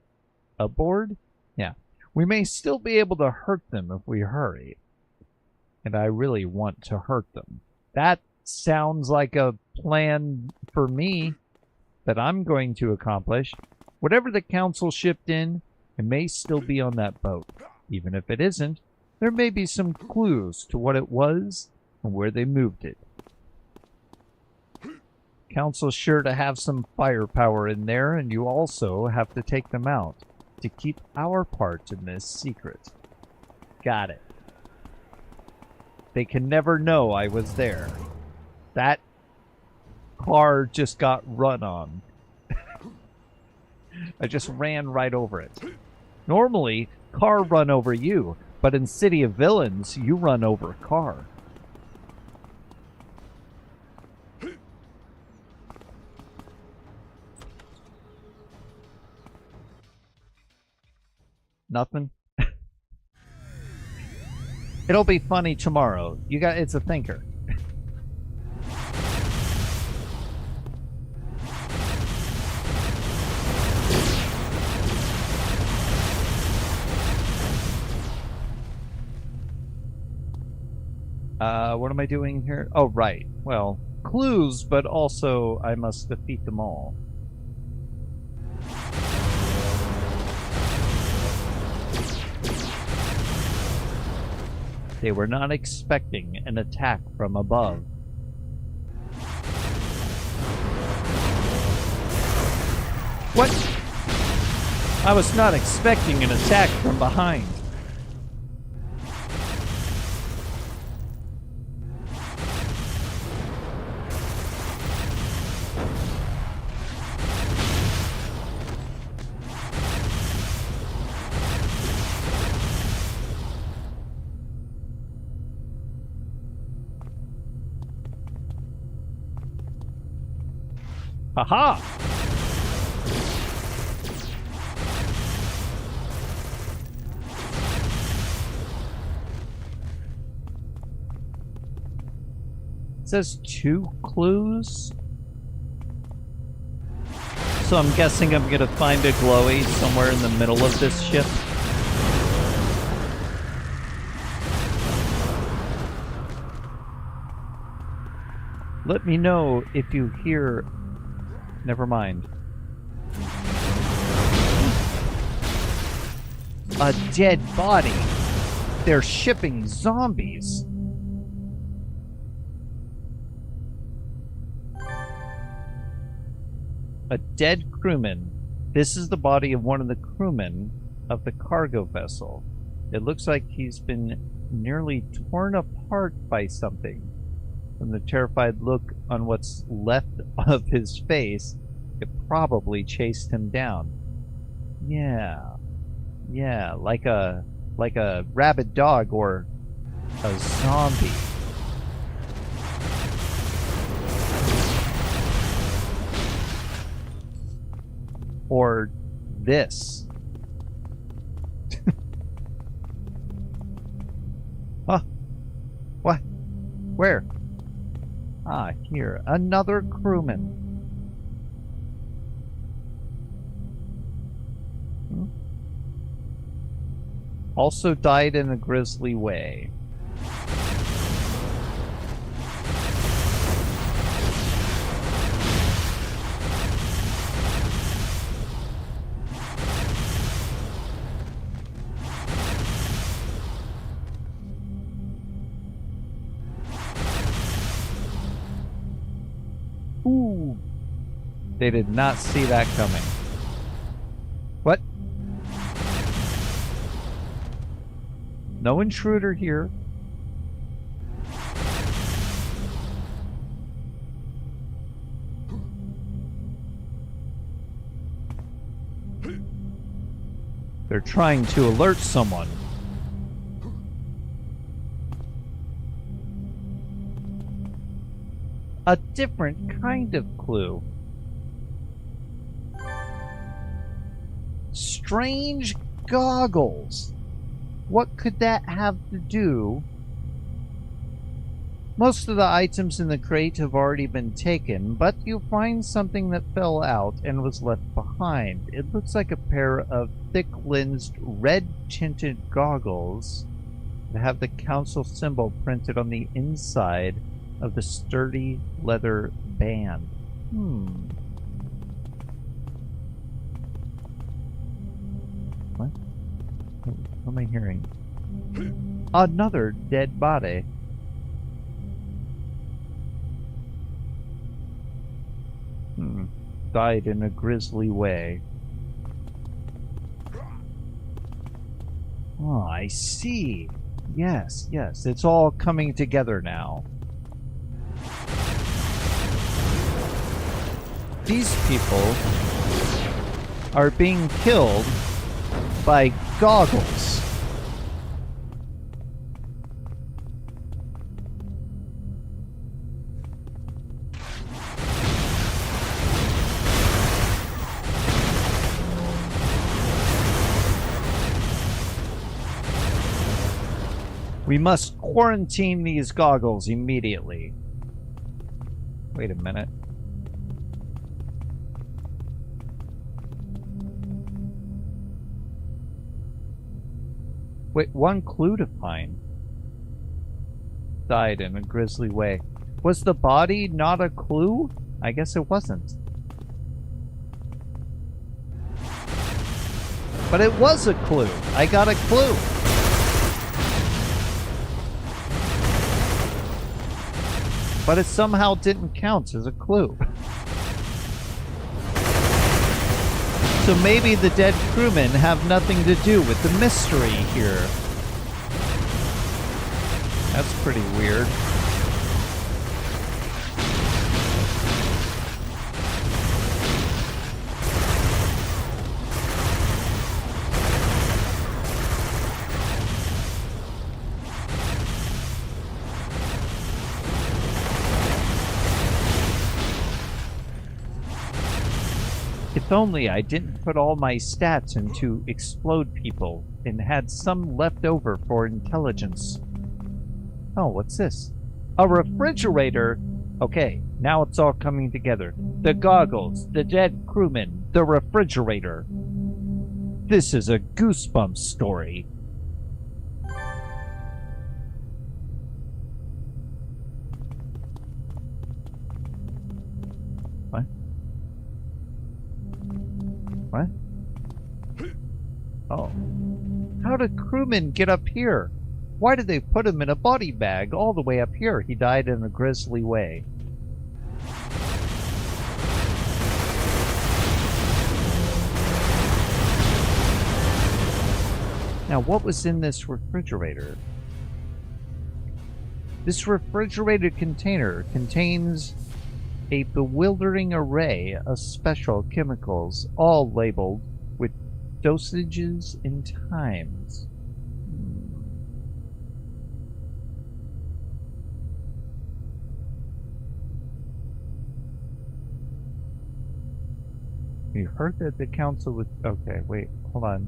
Speaker 3: Aboard? Yeah. We may still be able to hurt them if we hurry. And I really want to hurt them. That sounds like a plan for me that I'm going to accomplish. Whatever the council shipped in, it may still be on that boat. Even if it isn't, there may be some clues to what it was and where they moved it. Council's sure to have some firepower in there, and you also have to take them out to keep our part in this secret. Got it. They can never know I was there. That car just got run on. I just ran right over it. Normally, car run over you, but in City of Villains, you run over a car. Nothing? It'll be funny tomorrow. It's a thinker. What am I doing here? Oh, right. Well, clues, but also I must defeat them all. They were not expecting an attack from above. What? I was not expecting an attack from behind. Aha! It says 2 clues. So I'm guessing I'm gonna find a glowy somewhere in the middle of this ship. Let me know if you hear... Never mind. A dead body. They're shipping zombies. A dead crewman. This is the body of one of the crewmen of the cargo vessel. It looks like he's been nearly torn apart by something. From the terrified look on what's left of his face, it probably chased him down. Yeah, like a rabid dog or a zombie. Or this. Huh? What? Where? Ah, here. Another crewman. Also died in a grisly way. Ooh. They did not see that coming. What? No intruder here. They're trying to alert someone. A different kind of clue. Strange goggles. What could that have to do? Most of the items in the crate have already been taken, but you find something that fell out and was left behind. It looks like a pair of thick-lensed, red-tinted goggles that have the council symbol printed on the inside of the sturdy leather band. What? What am I hearing? Another dead body. Died in a grisly way. Oh, I see. Yes, yes, it's all coming together now. These people are being killed by goggles. We must quarantine these goggles immediately. Wait a minute. Wait, one clue to find. Died in a grisly way. Was the body not a clue? I guess it wasn't. But it was a clue. I got a clue. But it somehow didn't count as a clue. So maybe the dead crewmen have nothing to do with the mystery here. That's pretty weird. If only I didn't put all my stats into explode people and had some left over for intelligence. Oh, what's this? A refrigerator? Okay, now it's all coming together. The goggles, the dead crewman, the refrigerator. This is a Goosebumps story. What? What? Oh. How did crewman get up here? Why did they put him in a body bag all the way up here? He died in a grisly way. Now, what was in this refrigerator? This refrigerated container contains a bewildering array of special chemicals, all labeled with dosages and times. You heard that the council was... Okay, wait, hold on.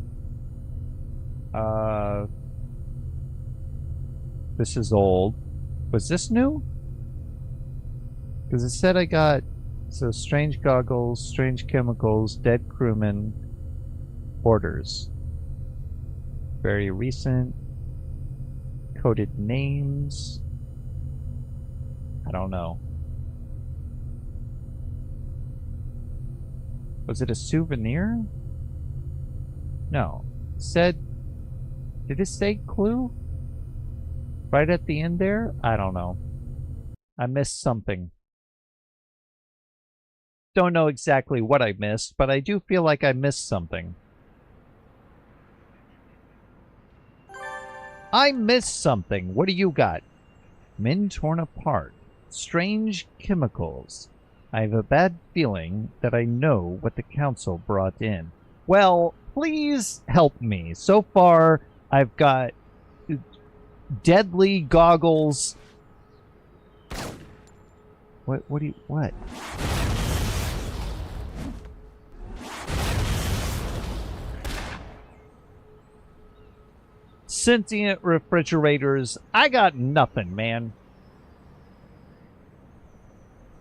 Speaker 3: This is old. Was this new? Because it said I got... So, strange goggles, strange chemicals, dead crewmen, orders. Very recent. Coded names. I don't know. Was it a souvenir? No. Said... Did it say clue? Right at the end there? I don't know. I missed something. Don't know exactly what I missed, but I do feel like I missed something. I missed something. What do you got? Men torn apart. Strange chemicals. I have a bad feeling that I know what the council brought in. Well, please help me. So far, I've got deadly goggles. What? Sentient refrigerators. I got nothing, man.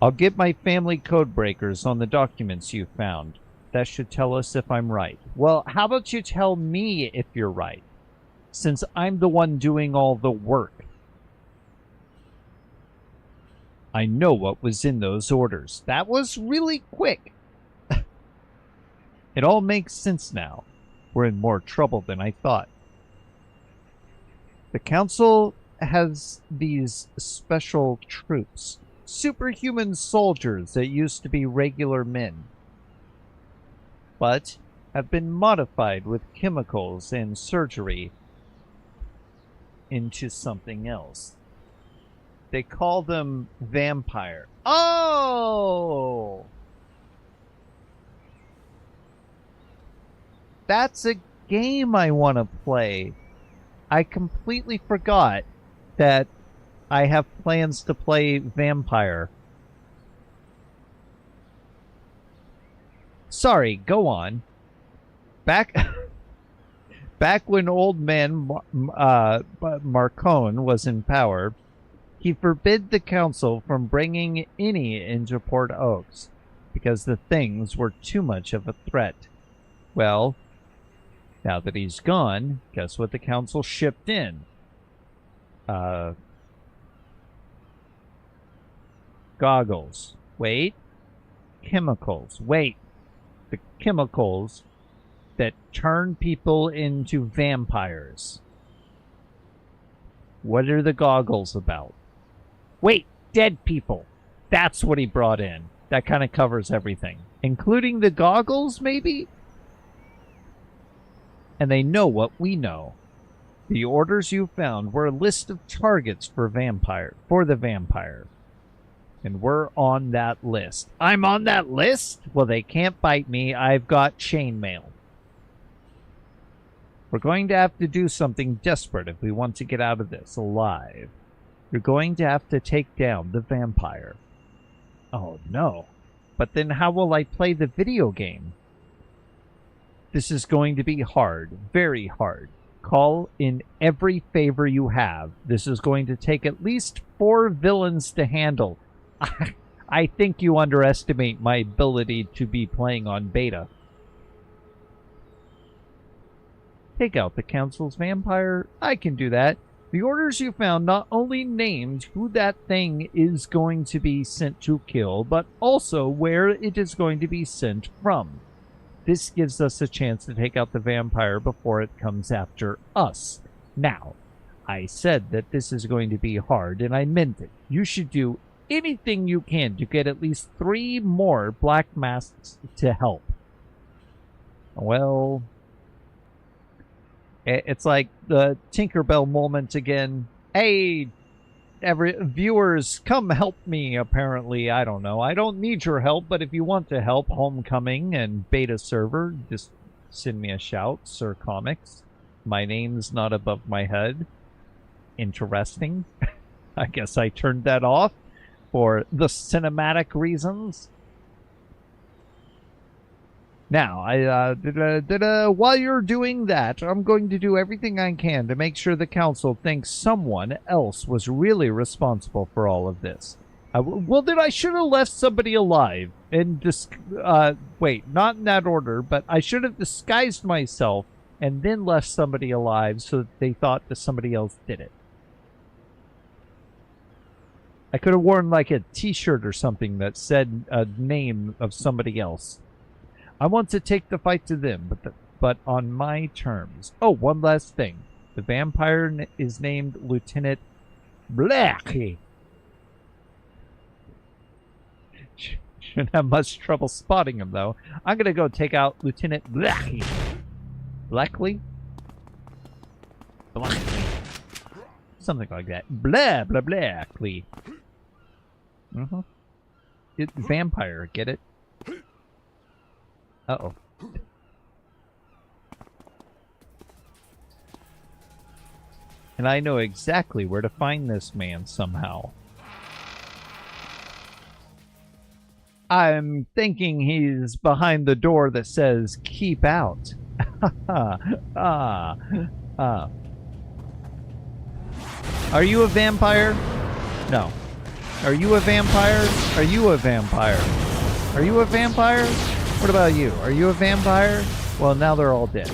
Speaker 3: I'll get my family code breakers on the documents you found. That should tell us if I'm right. Well, how about you tell me if you're right, since I'm the one doing all the work. I know what was in those orders. That was really quick. It all makes sense now. We're in more trouble than I thought. The council has these special troops. Superhuman soldiers that used to be regular men, but have been modified with chemicals and surgery into something else. They call them vampire. Oh! That's a game I want to play. I completely forgot that I have plans to play Vampire. Sorry, go on. Back when old man Marcone was in power, he forbid the council from bringing any into Port Oaks because the things were too much of a threat. Well, now that he's gone, guess what the council shipped in? Goggles. Wait. Chemicals. Wait. The chemicals that turn people into vampires. What are the goggles about? Wait, dead people. That's what he brought in. That kind of covers everything. Including the goggles, maybe? And they know what we know. The orders you found were a list of targets for the vampire. And we're on that list. I'm on that list? Well, they can't bite me. I've got chainmail. We're going to have to do something desperate if we want to get out of this alive. You're going to have to take down the vampire. Oh, no. But then how will I play the video game? This is going to be hard. Very hard. Call in every favor you have. This is going to take at least 4 villains to handle. I think you underestimate my ability to be playing on beta. Take out the council's vampire. I can do that. The orders you found not only named who that thing is going to be sent to kill, but also where it is going to be sent from. This gives us a chance to take out the vampire before it comes after us. Now, I said that this is going to be hard, and I meant it. You should do anything you can to get at least 3 more black masks to help. Well, it's like the Tinkerbell moment again. Hey, viewers, come help me, apparently. I don't know. I don't need your help, but if you want to help Homecoming and Beta Server, just send me a shout, Sir Comics. My name's not above my head. Interesting. I guess I turned that off for the cinematic reasons. Now, while you're doing that, I'm going to do everything I can to make sure the council thinks someone else was really responsible for all of this. Well, then I should have left somebody alive. And wait, not in that order, but I should have disguised myself and then left somebody alive so that they thought that somebody else did it. I could have worn like a t-shirt or something that said a name of somebody else. I want to take the fight to them, but on my terms. Oh, one last thing. The vampire is named Lieutenant Blackie. Shouldn't have much trouble spotting him, though. I'm gonna go take out Lieutenant Blackley. Blackley? Blackley. Something like that. Blah, blah, Blackley. Mm-hmm. Vampire, get it? Uh-oh. And I know exactly where to find this man somehow. I'm thinking he's behind the door that says, keep out. Are you a vampire? No. Are you a vampire? Are you a vampire? Are you a vampire? What about you? Are you a vampire? Well, now they're all dead.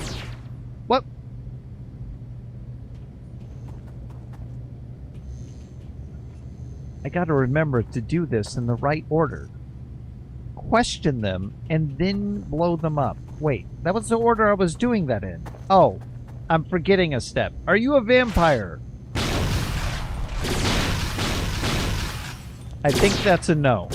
Speaker 3: What? I gotta remember to do this in the right order. Question them, and then blow them up. Wait, that was the order I was doing that in. Oh, I'm forgetting a step. Are you a vampire? I think that's a no.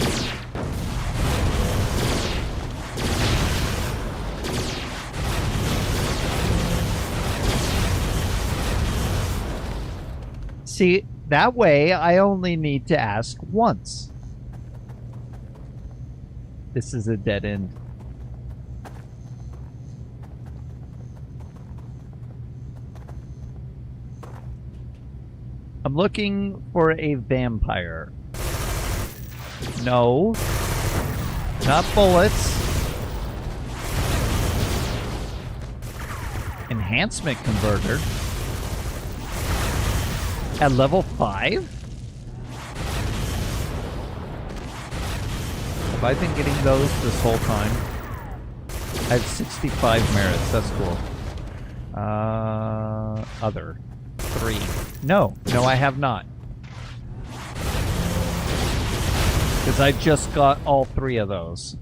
Speaker 3: See, that way I only need to ask once. This is a dead end. I'm looking for a vampire. No. Not bullets. Enhancement converter. At level 5? Have I been getting those this whole time? I have 65 merits. That's cool. Other. 3. No, I have not. Because I just got all 3 of those.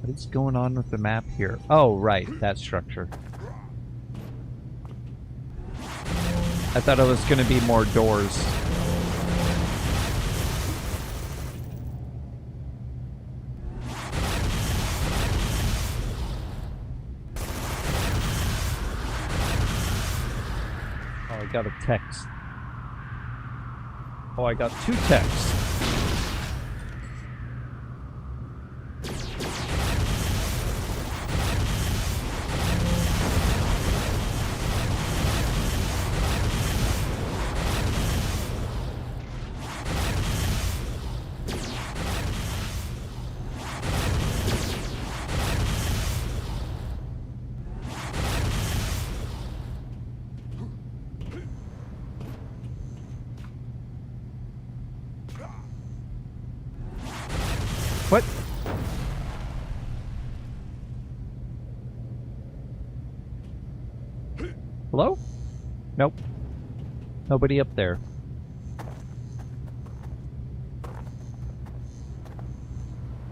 Speaker 3: What is going on with the map here? Oh, right, that structure. I thought it was going to be more doors. Oh, I got a text. Oh, I got 2 texts. What? Hello? Nope. Nobody up there.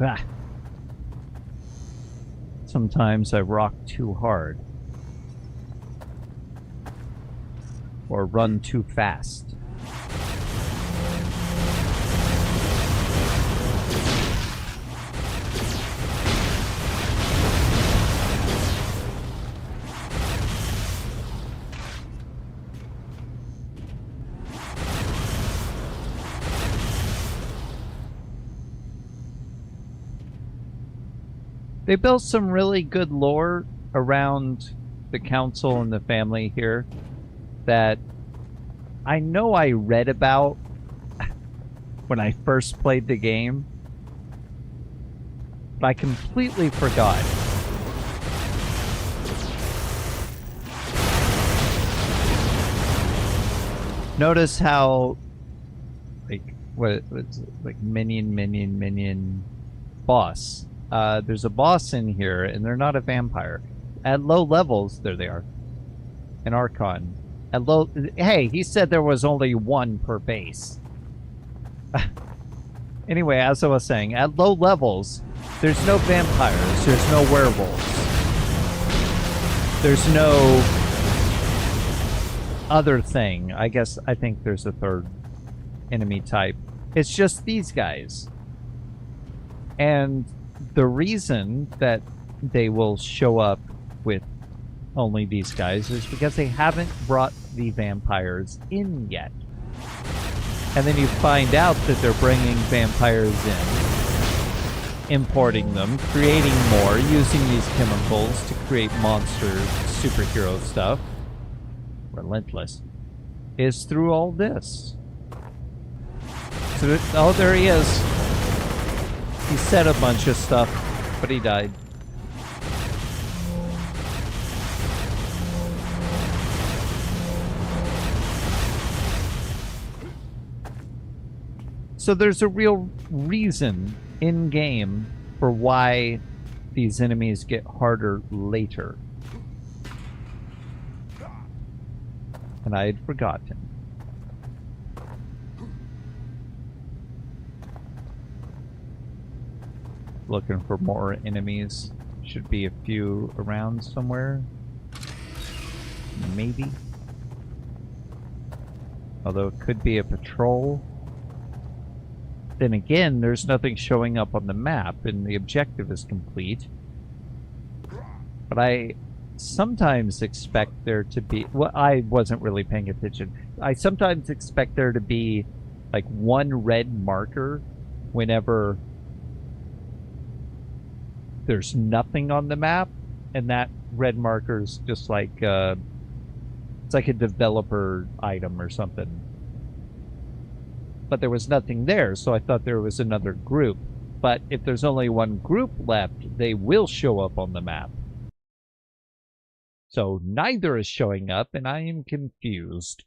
Speaker 3: Ah. Sometimes I rock too hard. Or run too fast. They built some really good lore around the council and the family here that I know I read about when I first played the game, but I completely forgot. Notice how, like, what's it, like minion boss. There's a boss in here, and they're not a vampire. At low levels, there they are. An Archon. At low, hey, he said there was only 1 per base. Anyway, as I was saying, at low levels, there's no vampires, there's no werewolves. There's no other thing. I think there's a third enemy type.
Speaker 1: It's just these guys. And the reason that they will show up with only these guys is because they haven't brought the vampires in yet. And then you find out that they're bringing vampires in, importing them, creating more, using these chemicals to create monster superhero stuff. Relentless. Is through all this. So, oh, there he is. He said a bunch of stuff, but he died. So there's a real reason in-game for why these enemies get harder later. And I had forgotten. Looking for more enemies. Should be a few around somewhere. Maybe. Although it could be a patrol. Then again, there's nothing showing up on the map and the objective is complete. But I sometimes expect there to be... Well, I wasn't really paying attention. I sometimes expect there to be like one red marker whenever there's nothing on the map, and that red marker is just like it's like a developer item or something. But there was nothing there, so I thought there was another group. But if there's only one group left, they will show up on the map. So neither is showing up, and I am confused.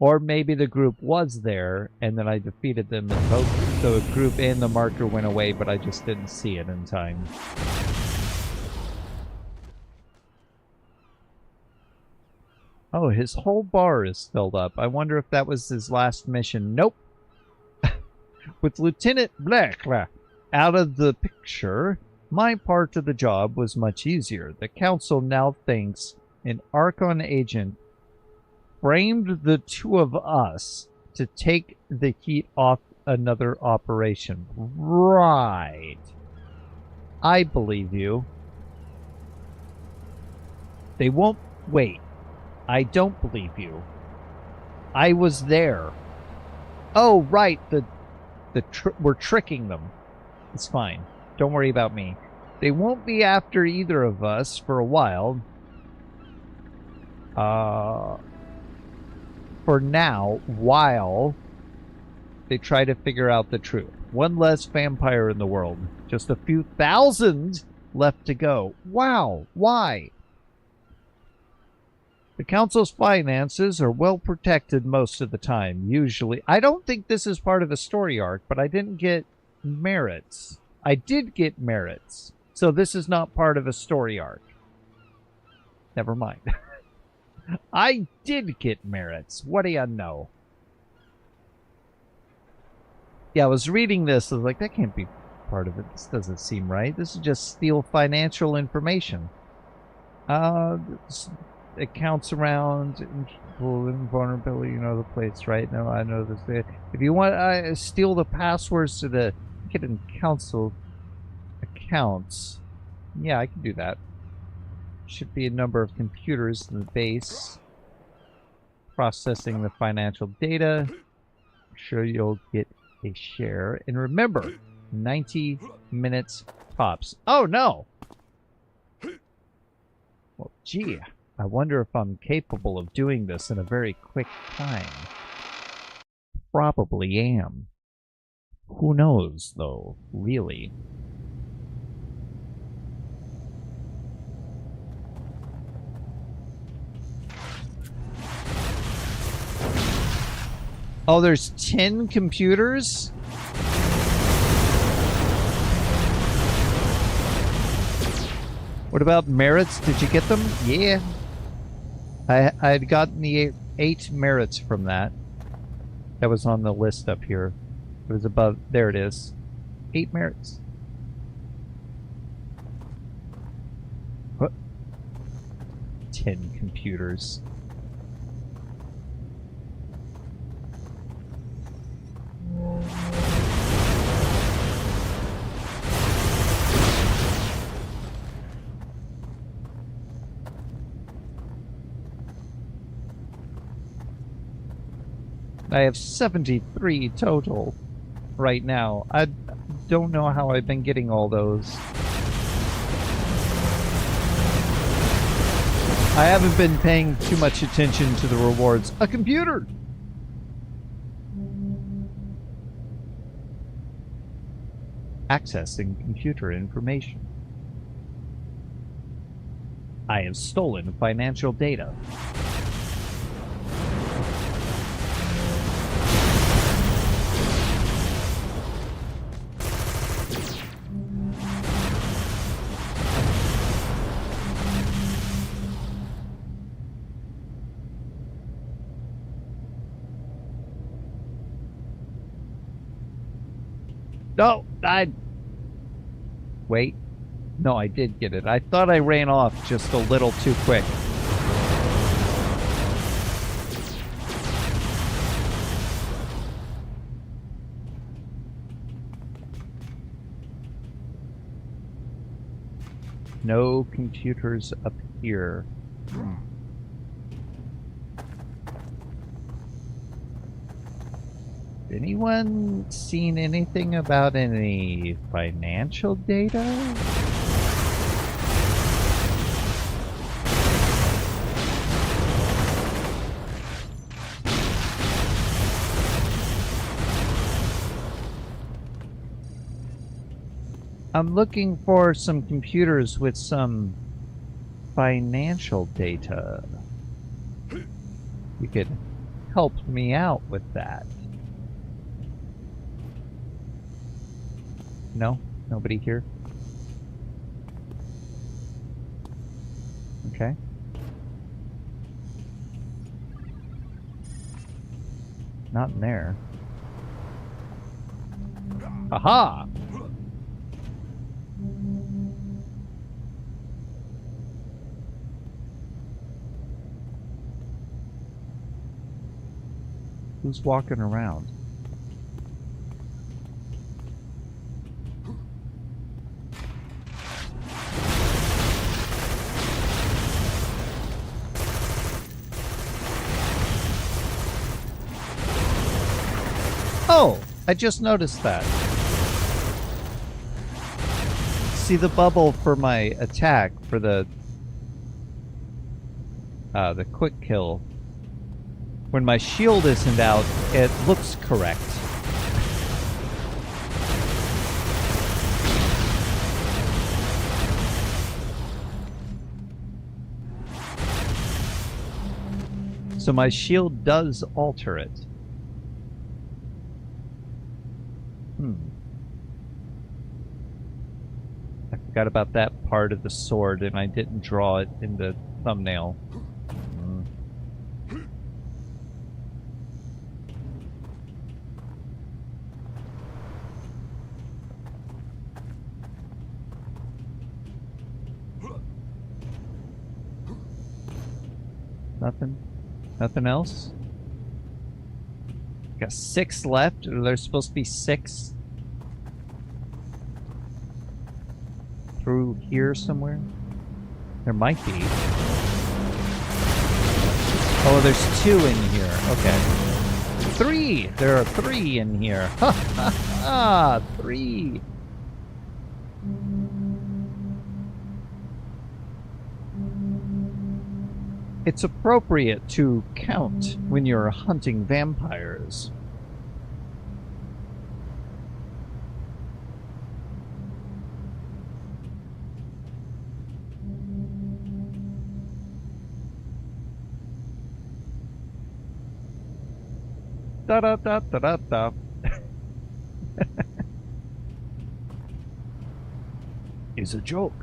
Speaker 1: Or maybe the group was there, and then I defeated them, and both the group and the marker went away, but I just didn't see it in time. Oh, his whole bar is filled up. I wonder if that was his last mission. Nope. With Lieutenant Black out of the picture, my part of the job was much easier. The council now thinks an Archon agent framed the two of us to take the heat off another operation. Right. I believe you. They won't wait. I don't believe you. I was there. Oh, right. We're tricking them. It's fine. Don't worry about me. They won't be after either of us for a while. For now, while they try to figure out the truth. One less vampire in the world. Just a few thousand left to go. Wow. Why? The council's finances are well protected most of the time, usually. I don't think this is part of a story arc, but I didn't get merits. I did get merits. So this is not part of a story arc. Never mind. I did get merits. What do you know? Yeah, I was reading this. I was like, that can't be part of it. This doesn't seem right. This is just steal financial information. Accounts around vulnerability, you know the place, right? No, I know this. If you want, steal the passwords to the hidden council accounts. Yeah, I can do that. Should be a number of computers in the base processing the financial data. I'm sure you'll get a share. And remember, 90 minutes tops. Oh no! Well, gee. I wonder if I'm capable of doing this in a very quick time. Probably am. Who knows, though, really? Oh, there's 10 computers? What about merits? Did you get them? Yeah. I had gotten the 8 merits from that. That was on the list up here. It was above. There it is. 8 merits. What? 10 computers.
Speaker 3: I have 73 total right now. I don't know how I've been getting all those. I haven't been paying too much attention to the rewards. A computer! Accessing computer information. I have stolen financial data. No, wait. No, I did get it. I thought I ran off just a little too quick. No computers up here. Anyone seen anything about any financial data? I'm looking for some computers with some financial data. You could help me out with that. No? Nobody here? Okay. Not in there. Aha! Who's walking around? Oh, I just noticed that. See the bubble for my attack for the quick kill. When my shield isn't out, it looks correct. So my shield does alter it. I forgot about that part of the sword and I didn't draw it in the thumbnail. Nothing? Nothing else? Got 6 left? Are there supposed to be 6? Through here somewhere? There might be. Oh, there's 2 in here. Okay. 3! There are 3 in here. Ha ha ha! 3! It's appropriate to count when you're hunting vampires. Da da da da da da. It's a joke.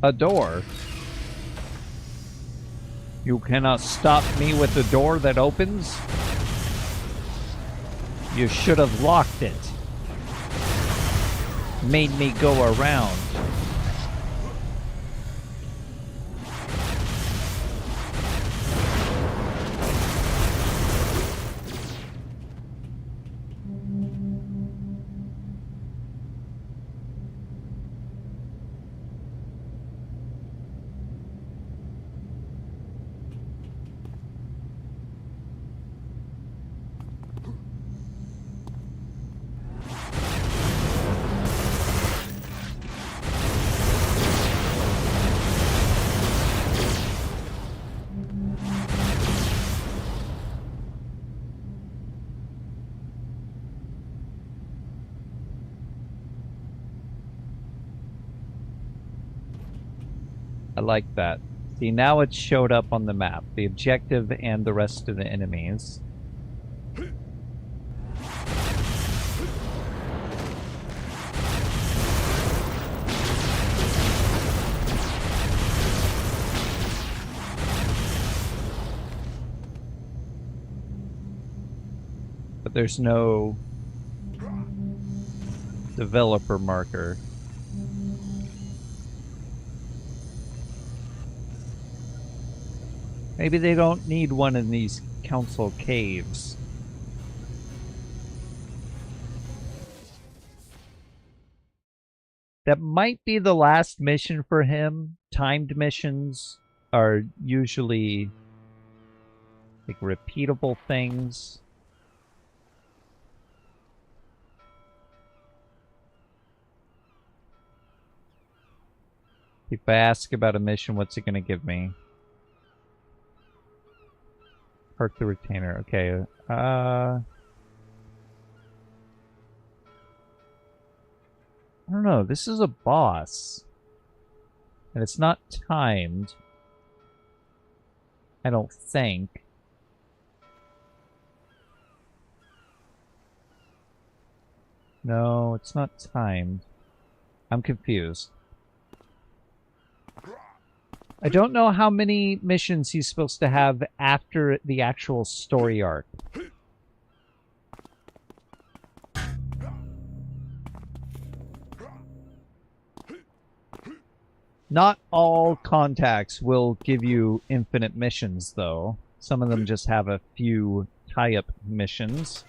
Speaker 3: A door? You cannot stop me with the door that opens? You should have locked it.
Speaker 1: made me go around. I like that. See, now it showed up on the map, the objective and the rest of the enemies. But there's no developer marker. Maybe they don't need one in these council caves. That might be the last mission for him. Timed missions are usually like repeatable things. If I ask about a mission, what's it going to give me? Perk the retainer. Okay. I don't know. This is a boss. And it's not timed. I don't think. No, it's not timed. I'm confused. I don't know how many missions he's supposed to have after the actual story arc. Not all contacts will give you infinite missions, though. Some of them just have a few tie-up missions.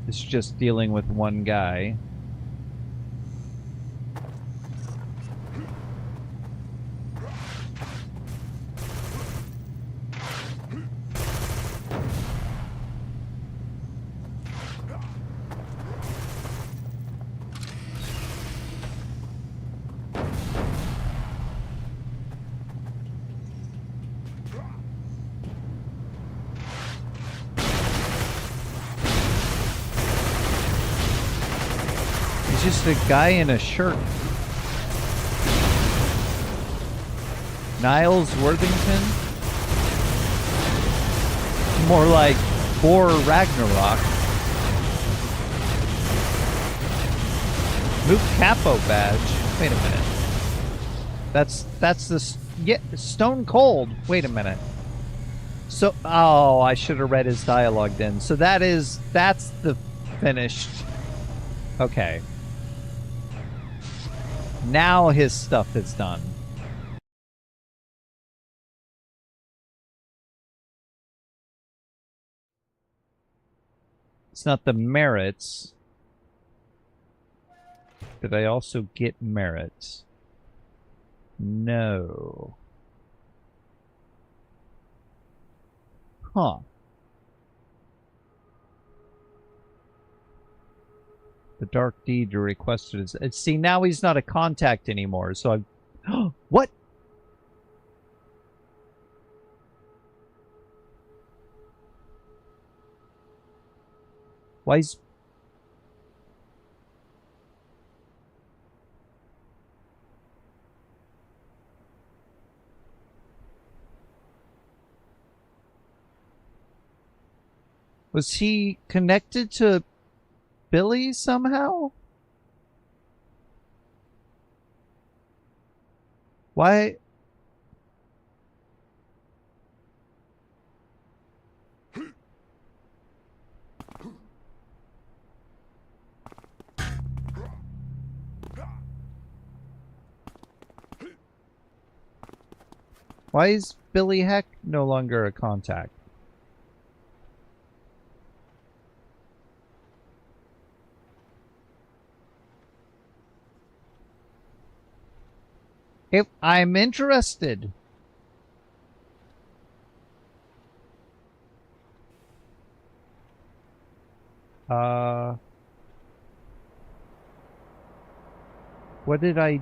Speaker 1: It's just dealing with one guy. Just a guy in a shirt. Niles Worthington? More like Thor Ragnarok. Move Capo badge. Wait a minute. That's the yeah, Stone Cold. Wait a minute. So oh, I should have read his dialogue then. So that's the finished. Okay. Now his stuff is done. It's not the merits. Did I also get merits? No. Huh. The dark deed you requested is... See, now he's not a contact anymore, so I've... What? Why is... Was he connected to Billy somehow? Why?
Speaker 3: Why is Billy Heck no longer a contact? If I'm interested. What did I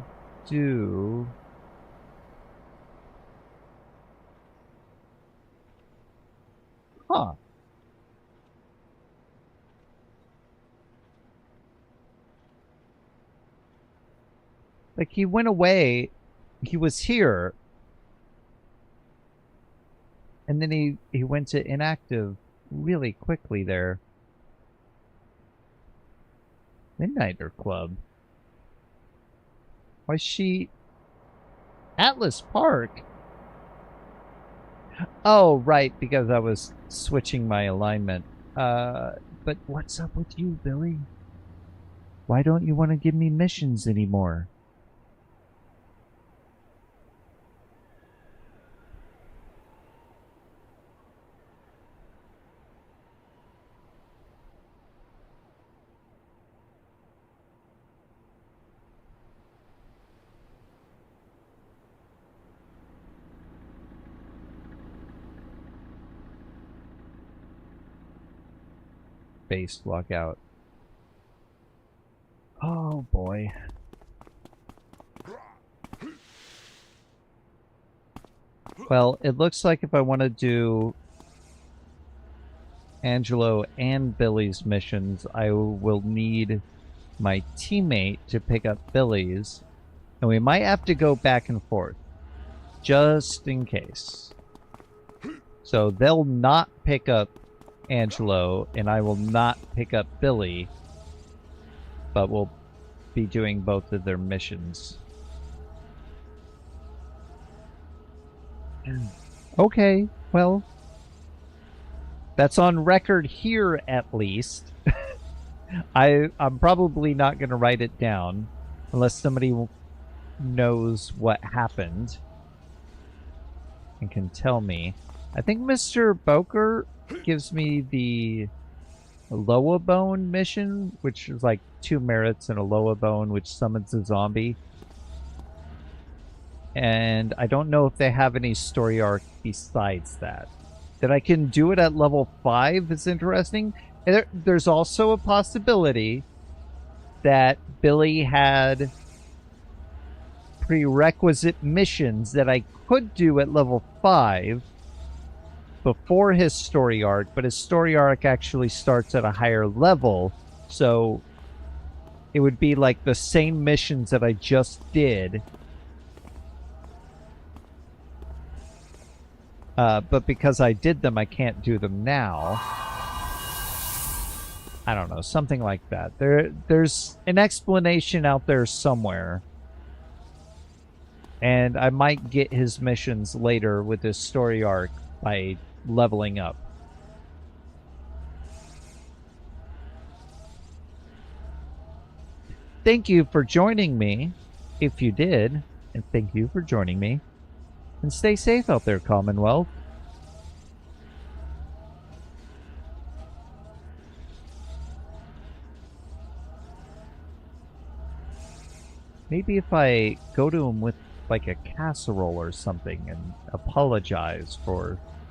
Speaker 3: do? Huh. Like, he went away. He was here. And then he went to inactive really quickly there. Midnighter Club. Why is she... Atlas Park? Oh, right, because I was switching my alignment. But what's up with you, Billy? Why don't you want to give me missions anymore? Base lockout. Oh boy. Well, it looks like if I want to do Angelo and Billy's missions, I will need my teammate to pick up Billy's, and we might have to go back and forth just in case. So they'll not pick up Angelo, and I will not pick up Billy, but we'll be doing both of their missions. Okay, well, that's on record here at least. I'm probably not going to write it down unless somebody knows what happened and can tell me. I think Mr. Boker gives me the Loa Bone mission, which is like 2 merits and a Loa Bone, which summons a zombie. And I don't know if they have any story arc besides that. That I can do it at level 5 is interesting. And there's also a possibility that Billy had prerequisite missions that I could do at level 5 before his story arc, but his story arc actually starts at a higher level, so it would be like the same missions that I just did, but because I did them, I can't do them now. I don't know, something like that. There's an explanation out there somewhere, and I might get his missions later with his story arc by leveling up. Thank you for joining me, if you did, and thank you for joining me. And stay safe out there, Commonwealth. Maybe if I go to him with like a casserole or something and apologize for